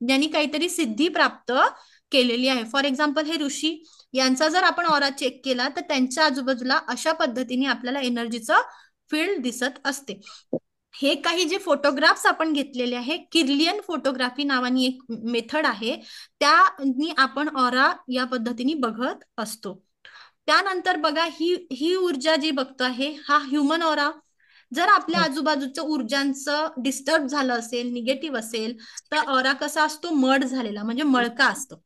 ज्यांनी काहीतरी सिद्धी प्राप्त केलेली आहे. फॉर एक्झाम्पल हे ऋषी यांचा जर आपण ऑरा चेक केला तर त्यांच्या आजूबाजूला अशा पद्धतीने आपल्याला एनर्जीचं फील्ड दिसत असते. हे काही जे फोटोग्राफ्स आपण घेतलेले आहे, किर्लियन फोटोग्राफी नावानी एक मेथड आहे, त्यानी आपण ऑरा या पद्धतीने बघत असतो. त्यानंतर बघा ही ऊर्जा जी बघतो आहे हा ह्युमन ऑरा. जर आपल्या आजूबाजूचं ऊर्जांचं डिस्टर्ब झालं असेल, निगेटिव्ह असेल, तर ऑरा कसा असतो? मड झालेला, म्हणजे मळका असतो.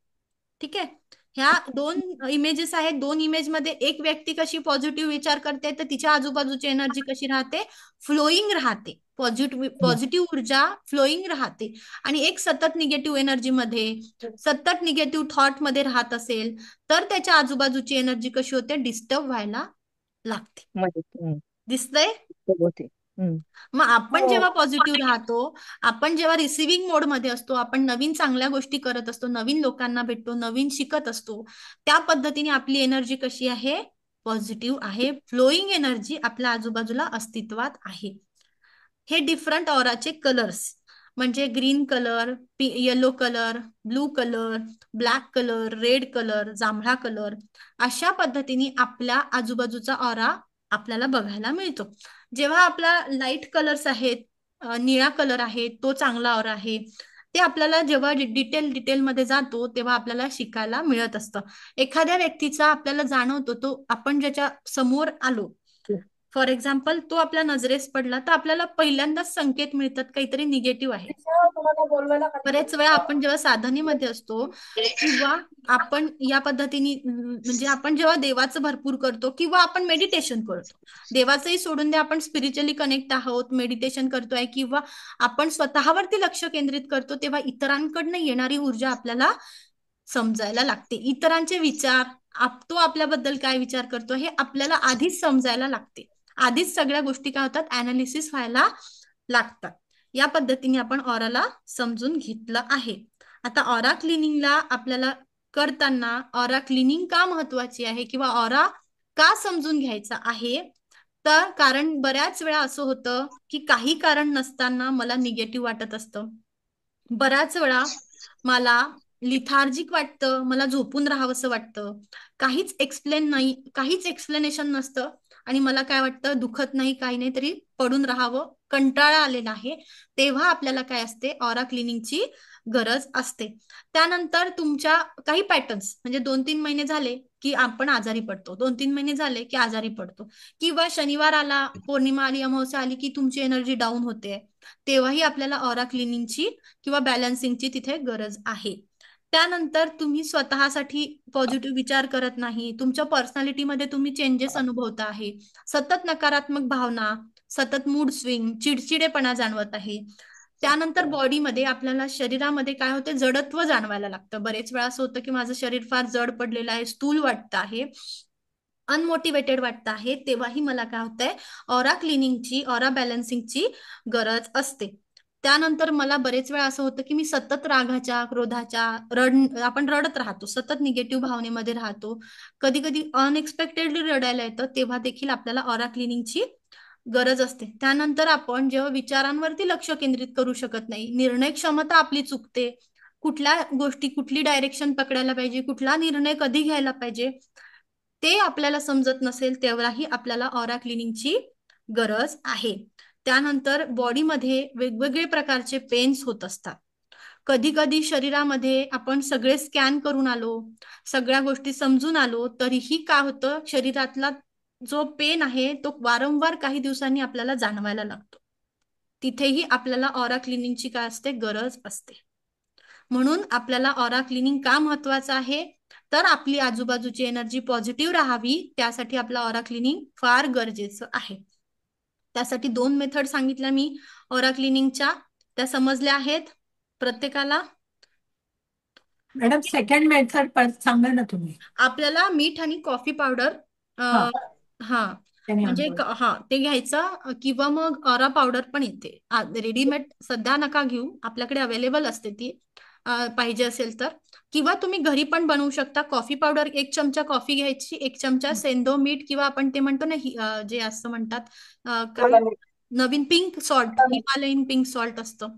ठीक आहे. ह्या 2 इमेजेस आहेत. 2 इमेज मध्ये एक व्यक्ती कशी पॉझिटिव्ह विचार करते तर तिच्या आजूबाजूची एनर्जी कशी राहते? फ्लोईंग राहते. पॉझिटिव्ह ऊर्जा फ्लोईंग राहते. आणि एक सतत निगेटिव्ह एनर्जी मध्ये, सतत निगेटिव्ह थॉट मध्ये राहत असेल तर त्याच्या आजूबाजूची एनर्जी कशी होते? डिस्टर्ब व्हायला लागते. मध्ये. दिसतंय? होते. मग आपण जेव्हा पॉझिटिव्ह राहतो, आपण जेव्हा रिसिव्हिंग मोड मध्ये असतो, आपण नवीन चांगल्या गोष्टी करत असतो, नवीन लोकांना भेटतो, नवीन शिकत असतो, त्या पद्धतीने आपली एनर्जी कशी आहे? पॉझिटिव्ह आहे. फ्लोईंग एनर्जी आपल्या आजूबाजूला अस्तित्वात आहे. हे डिफरंट ऑराचे कलर्स म्हणजे green colour, yellow colour, blue colour, black colour, red colour, जांभळा कलर, अशा पद्धतीने आपल्या आजूबाजूचा ऑरा आपल्याला बघायला मिळतो. जेव्हा आपला लाईट कलर्स आहेत, निळा कलर आहे, तो चांगला ऑरा आहे. ते आपल्याला जेव्हा डिटेलमध्ये जातो तेव्हा आपल्याला शिकायला मिळत असतं. एखाद्या व्यक्तीचा आपल्याला जाणवतो, तो आपण ज्याच्या समोर आलो, फॉर एक्झाम्पल तो आपल्या नजरेस पडला तर आपल्याला पहिल्यांदाच संकेत मिळतात काहीतरी निगेटिव्ह आहे. बरेच वेळा आपण जेव्हा साधनेमध्ये असतो किंवा आपण या पद्धतीने म्हणजे आपण जेव्हा देवाचं भरपूर करतो किंवा आपण मेडिटेशन करतो, देवाचंही सोडून द्या, आपण स्पिरिच्युअली कनेक्ट आहोत, मेडिटेशन करतोय किंवा आपण स्वतःवरती लक्ष केंद्रित करतो, तेव्हा इतरांकडनं येणारी ऊर्जा आपल्याला समजायला लागते. इतरांचे विचार, तो आपल्याबद्दल काय विचार करतो हे आपल्याला आधीच समजायला लागते. आधीच सगळ्या गोष्टी काय होतात? अनालिसिस व्हायला लागतात. या पद्धतीने आपण ऑराला समजून घेतलं आहे. आता ऑरा क्लिनिंगला आपल्याला करताना ऑरा क्लिनिंग का महत्वाची आहे किंवा ऑरा का समजून घ्यायचा आहे, तर कारण बऱ्याच वेळा असं होतं की काही कारण नसताना मला निगेटिव्ह वाटत असतं. बऱ्याच वेळा मला लिथार्जिक वाटतं, मला झोपून राहावंसं वाटतं, काहीच एक्सप्लेनेशन नसतं आणि मला काय वाटतं? दुखत नाही, काही नाही, तरी पडून राहावं, कंटाळा आलेला आहे. तेव्हा आपल्याला काय असते? ऑरा क्लिनिंगची गरज असते. त्यानंतर तुमच्या काही पॅटर्न्स म्हणजे 2-3 महिने झाले की आपण आजारी पडतो, 2-3 महिने झाले की आजारी पडतो, किंवा शनिवार आला, पौर्णिमा आली, अमावस्या आली की तुमची एनर्जी डाऊन होते, तेव्हाही आपल्याला ऑरा क्लिनिंगची किंवा बॅलन्सिंगची तिथे गरज आहे. त्यानंतर तुम्ही स्वतःसाठी पॉझिटिव्ह विचार करत नाही, तुमच्या पर्सनॅलिटीमध्ये तुम्ही चेंजेस अनुभवता आहे, सतत नकारात्मक भावना, सतत मूड स्विंग, चिडचिडेपणा जाणवत आहे, त्यानंतर बॉडीमध्ये आपल्याला शरीरामध्ये काय होते, जडत्व जाणवायला लागतं. बरेच वेळा असं होतं की माझं शरीर फार जड पडलेलं आहे, स्थूल वाटतं आहे, अनमोटिवेटेड वाटतं आहे, तेव्हाही मला काय होतंय, ऑरा क्लिनिंगची, ऑरा बॅलन्सिंगची गरज असते. त्यानंतर मला बरेच वेळा असं होतं की मी सतत रागाच्या, क्रोधाच्या, आपण रडत राहतो, सतत निगेटिव्ह भावनेमध्ये राहतो, कधी कधी अनएक्सपेक्टेडली रडायला येतं, तेव्हा देखील आपल्याला ऑरा क्लिनिंगची गरज असते. त्यानंतर आपण जेव्हा विचारांवरती लक्ष केंद्रित करू शकत नाही, निर्णय क्षमता आपली चुकते, कुठल्या गोष्टी, कुठली डायरेक्शन पकडायला पाहिजे, कुठला निर्णय कधी घ्यायला पाहिजे, ते आपल्याला समजत नसेल, तेव्हाही आपल्याला ऑरा क्लिनिंगची गरज आहे. त्यानंतर बॉडीमध्ये वेगवेगळे प्रकारचे पेन्स होत असतात. कधी कधी शरीरामध्ये आपण सगळे स्कॅन करून आलो, सगळ्या गोष्टी समजून आलो, तरीही काय होतं, शरीरातला जो पेन आहे तो वारंवार काही दिवसांनी आपल्याला जाणवायला लागतो. तिथेही आपल्याला ऑरा क्लिनिंगची काय असते, गरज असते. म्हणून आपल्याला ऑरा क्लिनिंग का महत्वाचं आहे, तर आपली आजूबाजूची एनर्जी पॉझिटिव्ह राहावी, त्यासाठी आपला ऑरा क्लिनिंग फार गरजेचं आहे. त्यासाठी 2 मेथड सांगितल्या मी ऑरा क्लिनिंगच्या, त्या समजल्या आहेत प्रत्येकाला? मॅडम सेकंड मेथड सांगा ना तुम्ही. आपल्याला मीठ आणि कॉफी पावडर, हा, हा त्याने म्हणजे आंघोळ. हा ते घ्यायचं, किंवा मग ऑरा पावडर पण येते रेडीमेड, सध्या नका घेऊ, आपल्याकडे अवेलेबल असते ती, पाहिजे असेल तर. किंवा तुम्ही घरी पण बनवू शकता. कॉफी पावडर 1 चमचा कॉफी घ्यायची, 1 चमचा सेंधो मीठ, किंवा आपण ते म्हणतो ना जे असं म्हणतात, काय नवीन pink salt, Himalayan pink salt असतं,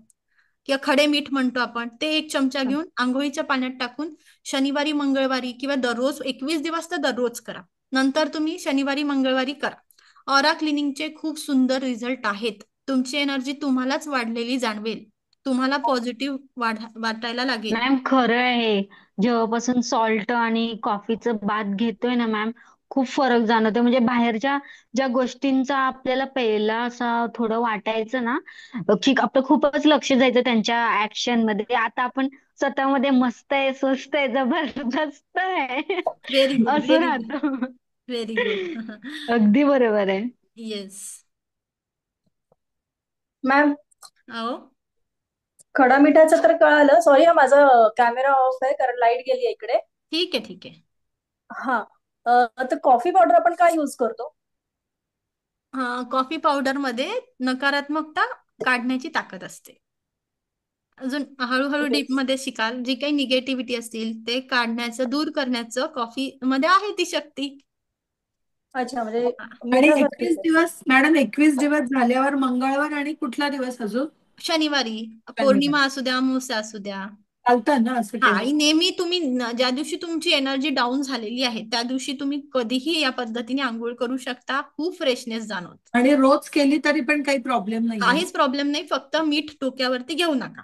किंवा खडे मीठ म्हणतो आपण, ते 1 चमचा घेऊन आंघोळीच्या पाण्यात टाकून शनिवारी मंगळवारी, किंवा दररोज 21 दिवस तर दररोज करा, नंतर तुम्ही शनिवारी मंगळवारी करा. ऑरा क्लिनिंगचे खूप सुंदर रिझल्ट आहेत. तुमची एनर्जी तुम्हालाच वाढलेली जाणवेल, तुम्हाला पॉझिटिव्ह वाटायला लागेल. मॅम खरं आहे. जेव्हापासून सॉल्ट आणि कॉफीचं बाथ घेतोय ना मॅम, खूप फरक जाणवतोय. म्हणजे बाहेरच्या ज्या गोष्टींचा आपल्याला पहिला असा थोडं वाटायचं ना, की आपलं खूपच लक्ष जायचं त्यांच्या ऍक्शन मध्ये, आता आपण स्वतःमध्ये मस्त आहे, स्वस्त आहे, जबरदस्त आहे व्हेरी गुड, असं व्हेरी गुड, राहतं. Very good. अगदी बरोबर आहे. येस. मॅम, अहो, खडा मिठाचं तर कळालं. सॉरी हा, माझा कॅमेरा ऑफ आहे कारण लाईट गेली आहे इकडे. ठीक आहे, ठीक आहे. हा, तर कॉफी पावडर आपण काय युज करतो? कॉफी पावडर मध्ये नकारात्मकता काढण्याची ताकद असते. अजून हळूहळू ओके. डीप मध्ये शिकाल, जी काही निगेटिव्हिटी असतील ते काढण्याचं, दूर करण्याचं कॉफी मध्ये आहे ती शक्ती. अच्छा, म्हणजे आणि मिठासारखीच 21 आहे. दिवस मॅडम, 21 दिवस झाल्यावर मंगळवार आणि कुठला दिवस अजून? शनिवारी, शनिवार पौर्णिमा असू द्या, अमावस्या असू द्या. चालतं ना असं हा, केलं? आणि नेहमी तुम्ही ज्या दिवशी तुमची एनर्जी डाऊन झालेली आहे, त्या दिवशी तुम्ही कधीही या पद्धतीने आंघोळ करू शकता, खूप फ्रेशनेस जाणवत. आणि रोज केली तरी पण काही प्रॉब्लेम नाहीये ना? काहीच प्रॉब्लेम नाही, फक्त मीठ डोक्यावरती घेऊ नका.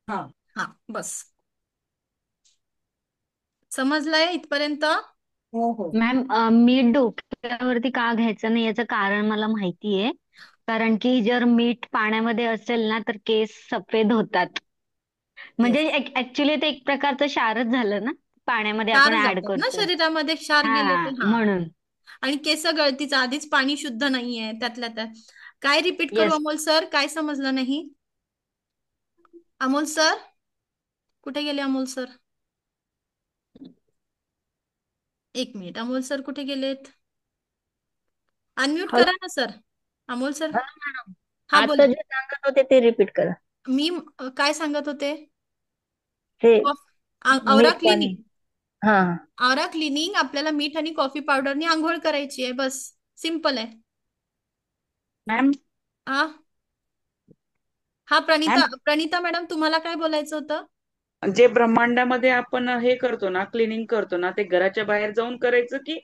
हा. हा, बस. समजलंय इथपर्यंत? हो हो. मॅम मीठ डोक्यावरती का घ्यायचं नाही याचं कारण मला माहिती आहे. कारण की जर मीठ पाण्यामध्ये असेल ना तर केस सफेद होतात. म्हणजे येस. ऍक्च्युली ते एक प्रकारचं क्षारच झालं ना, पाण्यामध्ये आपण क्षार ऍड जातात ना करतो. शरीरामध्ये, क्षार गेले हा ते. हा, म्हणून. आणि केस गळतीचं आधीच पाणी शुद्ध नाहीये त्यातल्या त्यात. काय रिपीट करू येस. अमोल सर, काय समजलं नाही? अमोल सर कुठे गेले? Amol sir, 1 minute. Amol sir कुठे गेलेत? Unmute hello. करा ना सर. अमोल सर, हा मॅडम, हा आता बोला. जे सांगत होते ते रिपीट करा. मी काय सांगत होते? ते औरा मीठ पाणी. क्लिनिक. हा औरा क्लिनिंग आपल्याला मीठ आणि कॉफी पावडरनी आंघोळ करायची आहे, बस. सिंपल आहे. मॅम. हा हा, मॅम, प्रणिता मॅडम, तुम्हाला काय बोलायचं होतं? जे ब्रह्मांडामध्ये आपण हे करतो ना, क्लिनिंग करतो ना, ते घराच्या बाहेर जाऊन करायचं की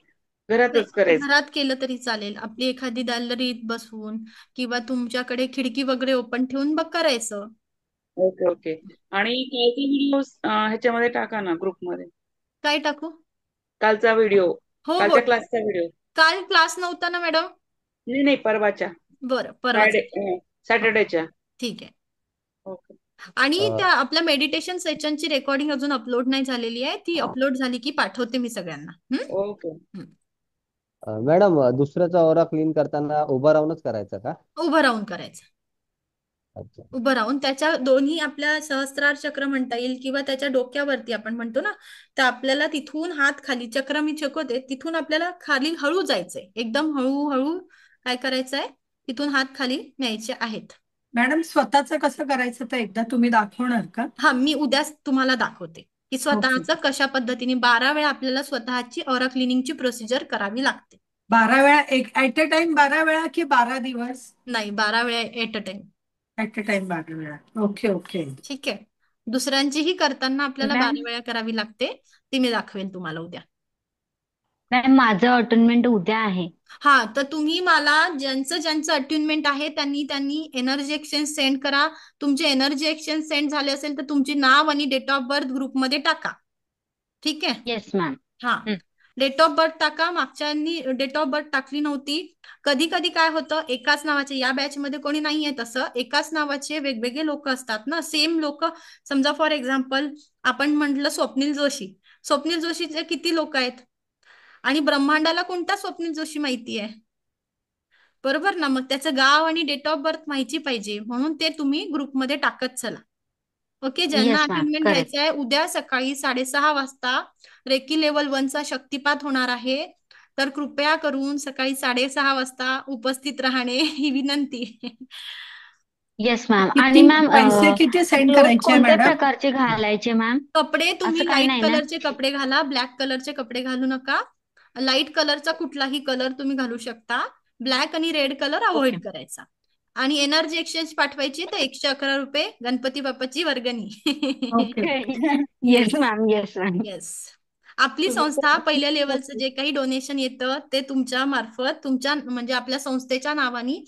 घरातच नाही, करायचं? घरात केलं तरी चालेल. आपली एखादी गॅलरीत बसवून, किंवा तुमच्याकडे खिडकी वगैरे ओपन ठेवून बघ करायचं. Okay okay. आणि कालचा व्हिडिओ ह्याच्यामध्ये टाका ना, ग्रुपमध्ये. काय टाकू? कालचा व्हिडिओ, हो हो, कालच्या क्लासचा व्हिडिओ. काल क्लास नव्हता ना मॅडम? नाही नाही, परवाच्या, बरं, परवाच. फ्रायडे, हो, सॅटर्डेच्या. ठीक आहे. ओके. आणि अ, त्या आपल्या मेडिटेशन सेशनची रेकॉर्डिंग अजून अपलोड नाही झालेली आहे, ती अपलोड झाली की पाठवते मी सगळ्यांना. ओके. मॅडम दुसऱ्याचा ओरा क्लीन करताना उभं राहूनच करायचं का? उभं राहून करायचं. अच्छा. उभं राहून त्याच्या दोन्ही आपल्या सहस्त्रार चक्र म्हणता येईल किंवा त्याच्या डोक्यावरती आपण म्हणतो ना, तर आपल्याला तिथून हात खाली, चक्र मी चकवते तिथून आपल्याला खाली हळू जायचंय, एकदम हळूहळू काय करायचंय, तिथून हात खाली न्यायचे आहेत. मॅडम स्वतःचं कसं करायचं ते एकदा तुम्ही दाखवणार का? हा, मी उद्या तुम्हाला दाखवते की ओके. स्वतःचं कशा पद्धतीने 12 वेळा आपल्याला स्वतःची ऑरा क्लिनिंगची प्रोसिजर करावी लागते. 12 वेळा एक ऍट अ टाइम 12 वेळा की 12 दिवस? नाही, 12 वेळा at a time. At a time 12 वेळा. Okay okay. ठीक आहे. दुसऱ्यांचीही करताना आपल्याला मॅम 12 वेळा करावी लागते, ती मी दाखवेन तुम्हाला उद्या. मॅम माझं अटोनमेंट उद्या आहे. हा, तर तुम्ही मला ज्यांचं ज्यांचं अट्युनमेंट आहे त्यांनी त्यांनी एनर्जी एक्सचेंज सेंड करा. तुमचे एनर्जी एक्सचेंज सेंड झाले असेल तर तुमचे नाव आणि डेट ऑफ बर्थ ग्रुपमध्ये टाका. ठीक आहे. Yes ma'am. हा, डेट ऑफ बर्थ टाका. मागच्यांनी डेट ऑफ बर्थ टाकली नव्हती. कधी कधी काय होतं, एकाच नावाचे, या बॅच मध्ये कोणी नाहीये तसं, एकाच नावाचे वेगवेगळे लोक असतात ना, सेम लोक. समजा फॉर एक्झाम्पल आपण म्हटलं स्वप्नील जोशी, स्वप्नील जोशीचे किती लोक आहेत, आणि ब्रह्मांडाला कोणता स्वप्नील जोशी माहिती आहे, बरोबर ना? मग त्याचं गाव आणि डेट ऑफ बर्थ माहिती पाहिजे, म्हणून ते तुम्ही ग्रुपमध्ये टाकत चला. ओके. ज्यांना येस मॅम, अटेंडमेंट करेक्ट. घ्यायचं आहे, उद्या सकाळी 6:30 वाजता रेकी लेवल 1 चा शक्तिपात होणार आहे. तर कृपया करून सकाळी 6:30 वाजता उपस्थित राहणे ही विनंती. Yes ma'am. आणि किती मॅम पैसे किती सेंड क्लोथ करायचे कोणत्या मॅडम? प्रकारचे घालायचे मॅम? कपडे तुम्ही असं काही लाईट नाही ना? कलरचे कपडे घाला, ब्लॅक कलरचे कपडे घालू नका. लाईट कलरचा कुठलाही कलर तुम्ही घालू शकता. ब्लॅक आणि रेड कलर ओके. अवॉइड करायचा. आणि एनर्जी एक्सचेंज पाठवायची तर 111 रुपये गणपती बाप्पाची वर्गणी. Okay. Yes ma'am, yes ma'am. Yes. आपली संस्था पहिल्या लेवलचं जे काही डोनेशन येतं ते तुमच्या मार्फत, तुमच्या म्हणजे आपल्या संस्थेच्या नावाने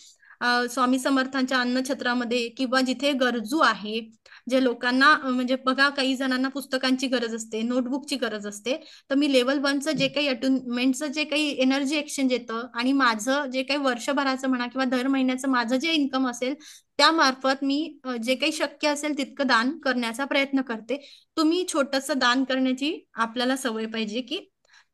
स्वामी समर्थांच्या अन्नछत्रामध्ये किंवा जिथे गरजू आहे, जे लोकांना म्हणजे बघा, काही जणांना पुस्तकांची गरज असते, नोटबुकची गरज असते, तर मी लेवल 1चं जे काही अटुनमेंटचं जे काही एनर्जी एक्सचेंज येतं आणि माझं जे काही वर्षभराचं म्हणा किंवा दर महिन्याचं माझं जे इन्कम असेल त्यामार्फत मी जे काही शक्य असेल तितकं दान करण्याचा प्रयत्न करते. तुम्ही छोटंसं दान करण्याची आपल्याला सवय पाहिजे, की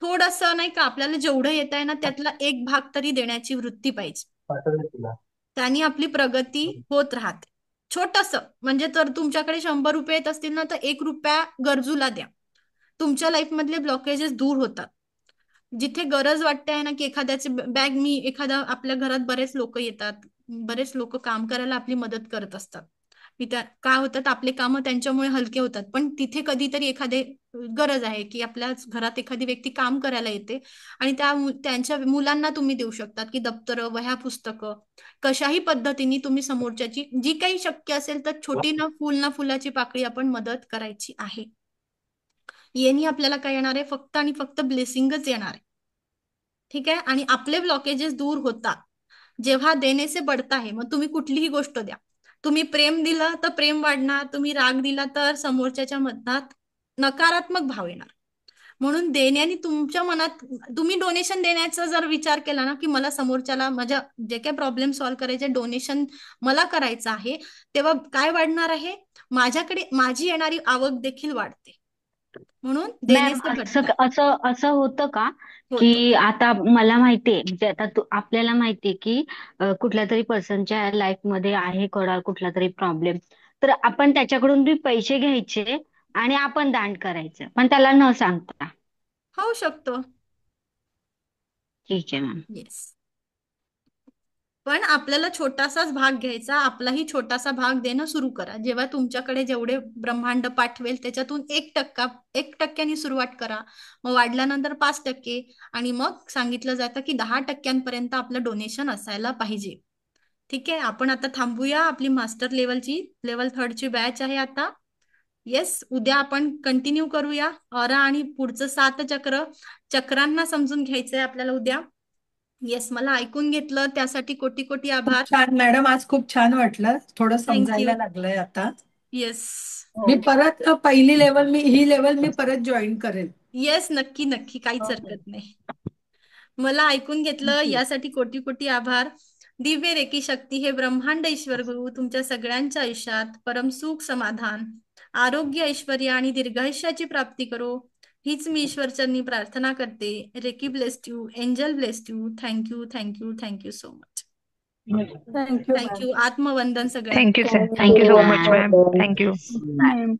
थोडंसं नाही का, आपल्याला जेवढं येत आहे ना त्यातला एक भाग तरी देण्याची वृत्ती पाहिजे. पाठवले तुला. त्यांनी आपली प्रगती होत राहते. छोटंसं म्हणजे, तर तुमच्याकडे 100 रुपये येत असतील ना, तर 1 रुपया गरजूला द्या. तुमच्या लाईफ मधले ब्लॉकेजेस दूर होतात. जिथे गरज वाटते आहे ना, की एखाद्याचे बॅग, मी एखादा, आपल्या घरात बरेच लोक येतात, बरेच लोक काम करायला आपली मदत करत असतात. मी त्या काय होतात, आपले कामं त्यांच्यामुळे हलके होतात. पण तिथे कधीतरी एखादे गरज आहे की आपल्या घरात एखादी व्यक्ती काम करायला येते आणि त्यांच्या मुलांना तुम्ही देऊ शकतात, की दप्तरं, वह्या, पुस्तकं, कशाही पद्धतीने तुम्ही समोरच्याची जी काही शक्य असेल तर छोटी ना फुल ना फुलाची पाकळी आपण मदत करायची आहे. येणी आपल्याला काय येणार आहे, फक्त आणि फक्त ब्लेसिंगच येणार आहे. ठीक आहे. आणि आपले ब्लॉकेजेस दूर होतात जेव्हा देणे से बढ़ता है. मग तुम्ही कुठलीही गोष्ट द्या, तुम्ही प्रेम दिलं तर प्रेम वाढणार, तुम्ही राग दिला तर समोरच्याच्या मनात नकारात्मक भाव येणार. म्हणून देण्याने तुमच्या मनात, तुम्ही डोनेशन देण्याचा जर विचार केला ना, की मला समोरच्याला माझ्या जे काही प्रॉब्लेम सॉल्व्ह करायचे, डोनेशन मला करायचं आहे, तेव्हा काय वाढणार आहे, माझ्याकडे माझी येणारी आवक देखील वाढते. म्हणून देणे मॅम से असं बढ़ता असं असं होतं का, होतं. की आता मला माहितीये, म्हणजे आता आपल्याला माहितीये की कुठल्या तरी पर्सनच्या लाईफ मध्ये आहे कुठला तरी प्रॉब्लेम, तर आपण त्याच्याकडून बी पैसे घ्यायचे आणि आपण दान करायचं, पण त्याला न सांगता. होऊ शकतो. ठीक आहे मॅम. येस. पण आपल्याला छोटासाच भाग घ्यायचा, आपलाही छोटासा भाग देणं सुरू करा. जेव्हा तुमच्याकडे जेवढे ब्रह्मांड पाठवेल त्याच्यातून 1% सुरुवात करा, मग वाढल्यानंतर 5%, आणि मग सांगितलं जातं की 10% आपलं डोनेशन असायला पाहिजे. ठीक आहे. आपण आता थांबूया. आपली मास्टर लेवलची, लेवल 3ची बॅच आहे आता. येस, उद्या आपण कंटिन्यू करूया. ऑरा आणि पुढचं 7 चक्रांना समजून घ्यायचंय आपल्याला उद्या. येस, मला ऐकून घेतलं त्यासाठी कोटी कोटी खूप आभार. छान मॅडम, आज खूप छान वाटलं, थोडं थँक्यू. समजायला लागलंय आता. येस. मी परत पहिली लेवल, ही लेवल मी परत जॉईन करेल. येस, नक्की नक्की, काहीच ओके. हरकत नाही. मला ऐकून घेतलं थँक्यू. यासाठी कोटी कोटी आभार. दिव्य रेकी शक्ती हे ब्रह्मांड ईश्वर गुरु तुमच्या सगळ्यांच्या आयुष्यात परमसुख, समाधान, आरोग्य, ऐश्वर्य आणि दीर्घायुष्याची प्राप्ती करो, हीच मी ईश्वरचरणी प्रार्थना करते. Reiki blessed you, angel blessed you. Thank you, thank you, thank you so much. Thank you ma'am. Thank you. आत्मवंदन सगळ्यांना. Thank you sir. Thank you so ma'am. Much ma'am. Thank you. Ma'am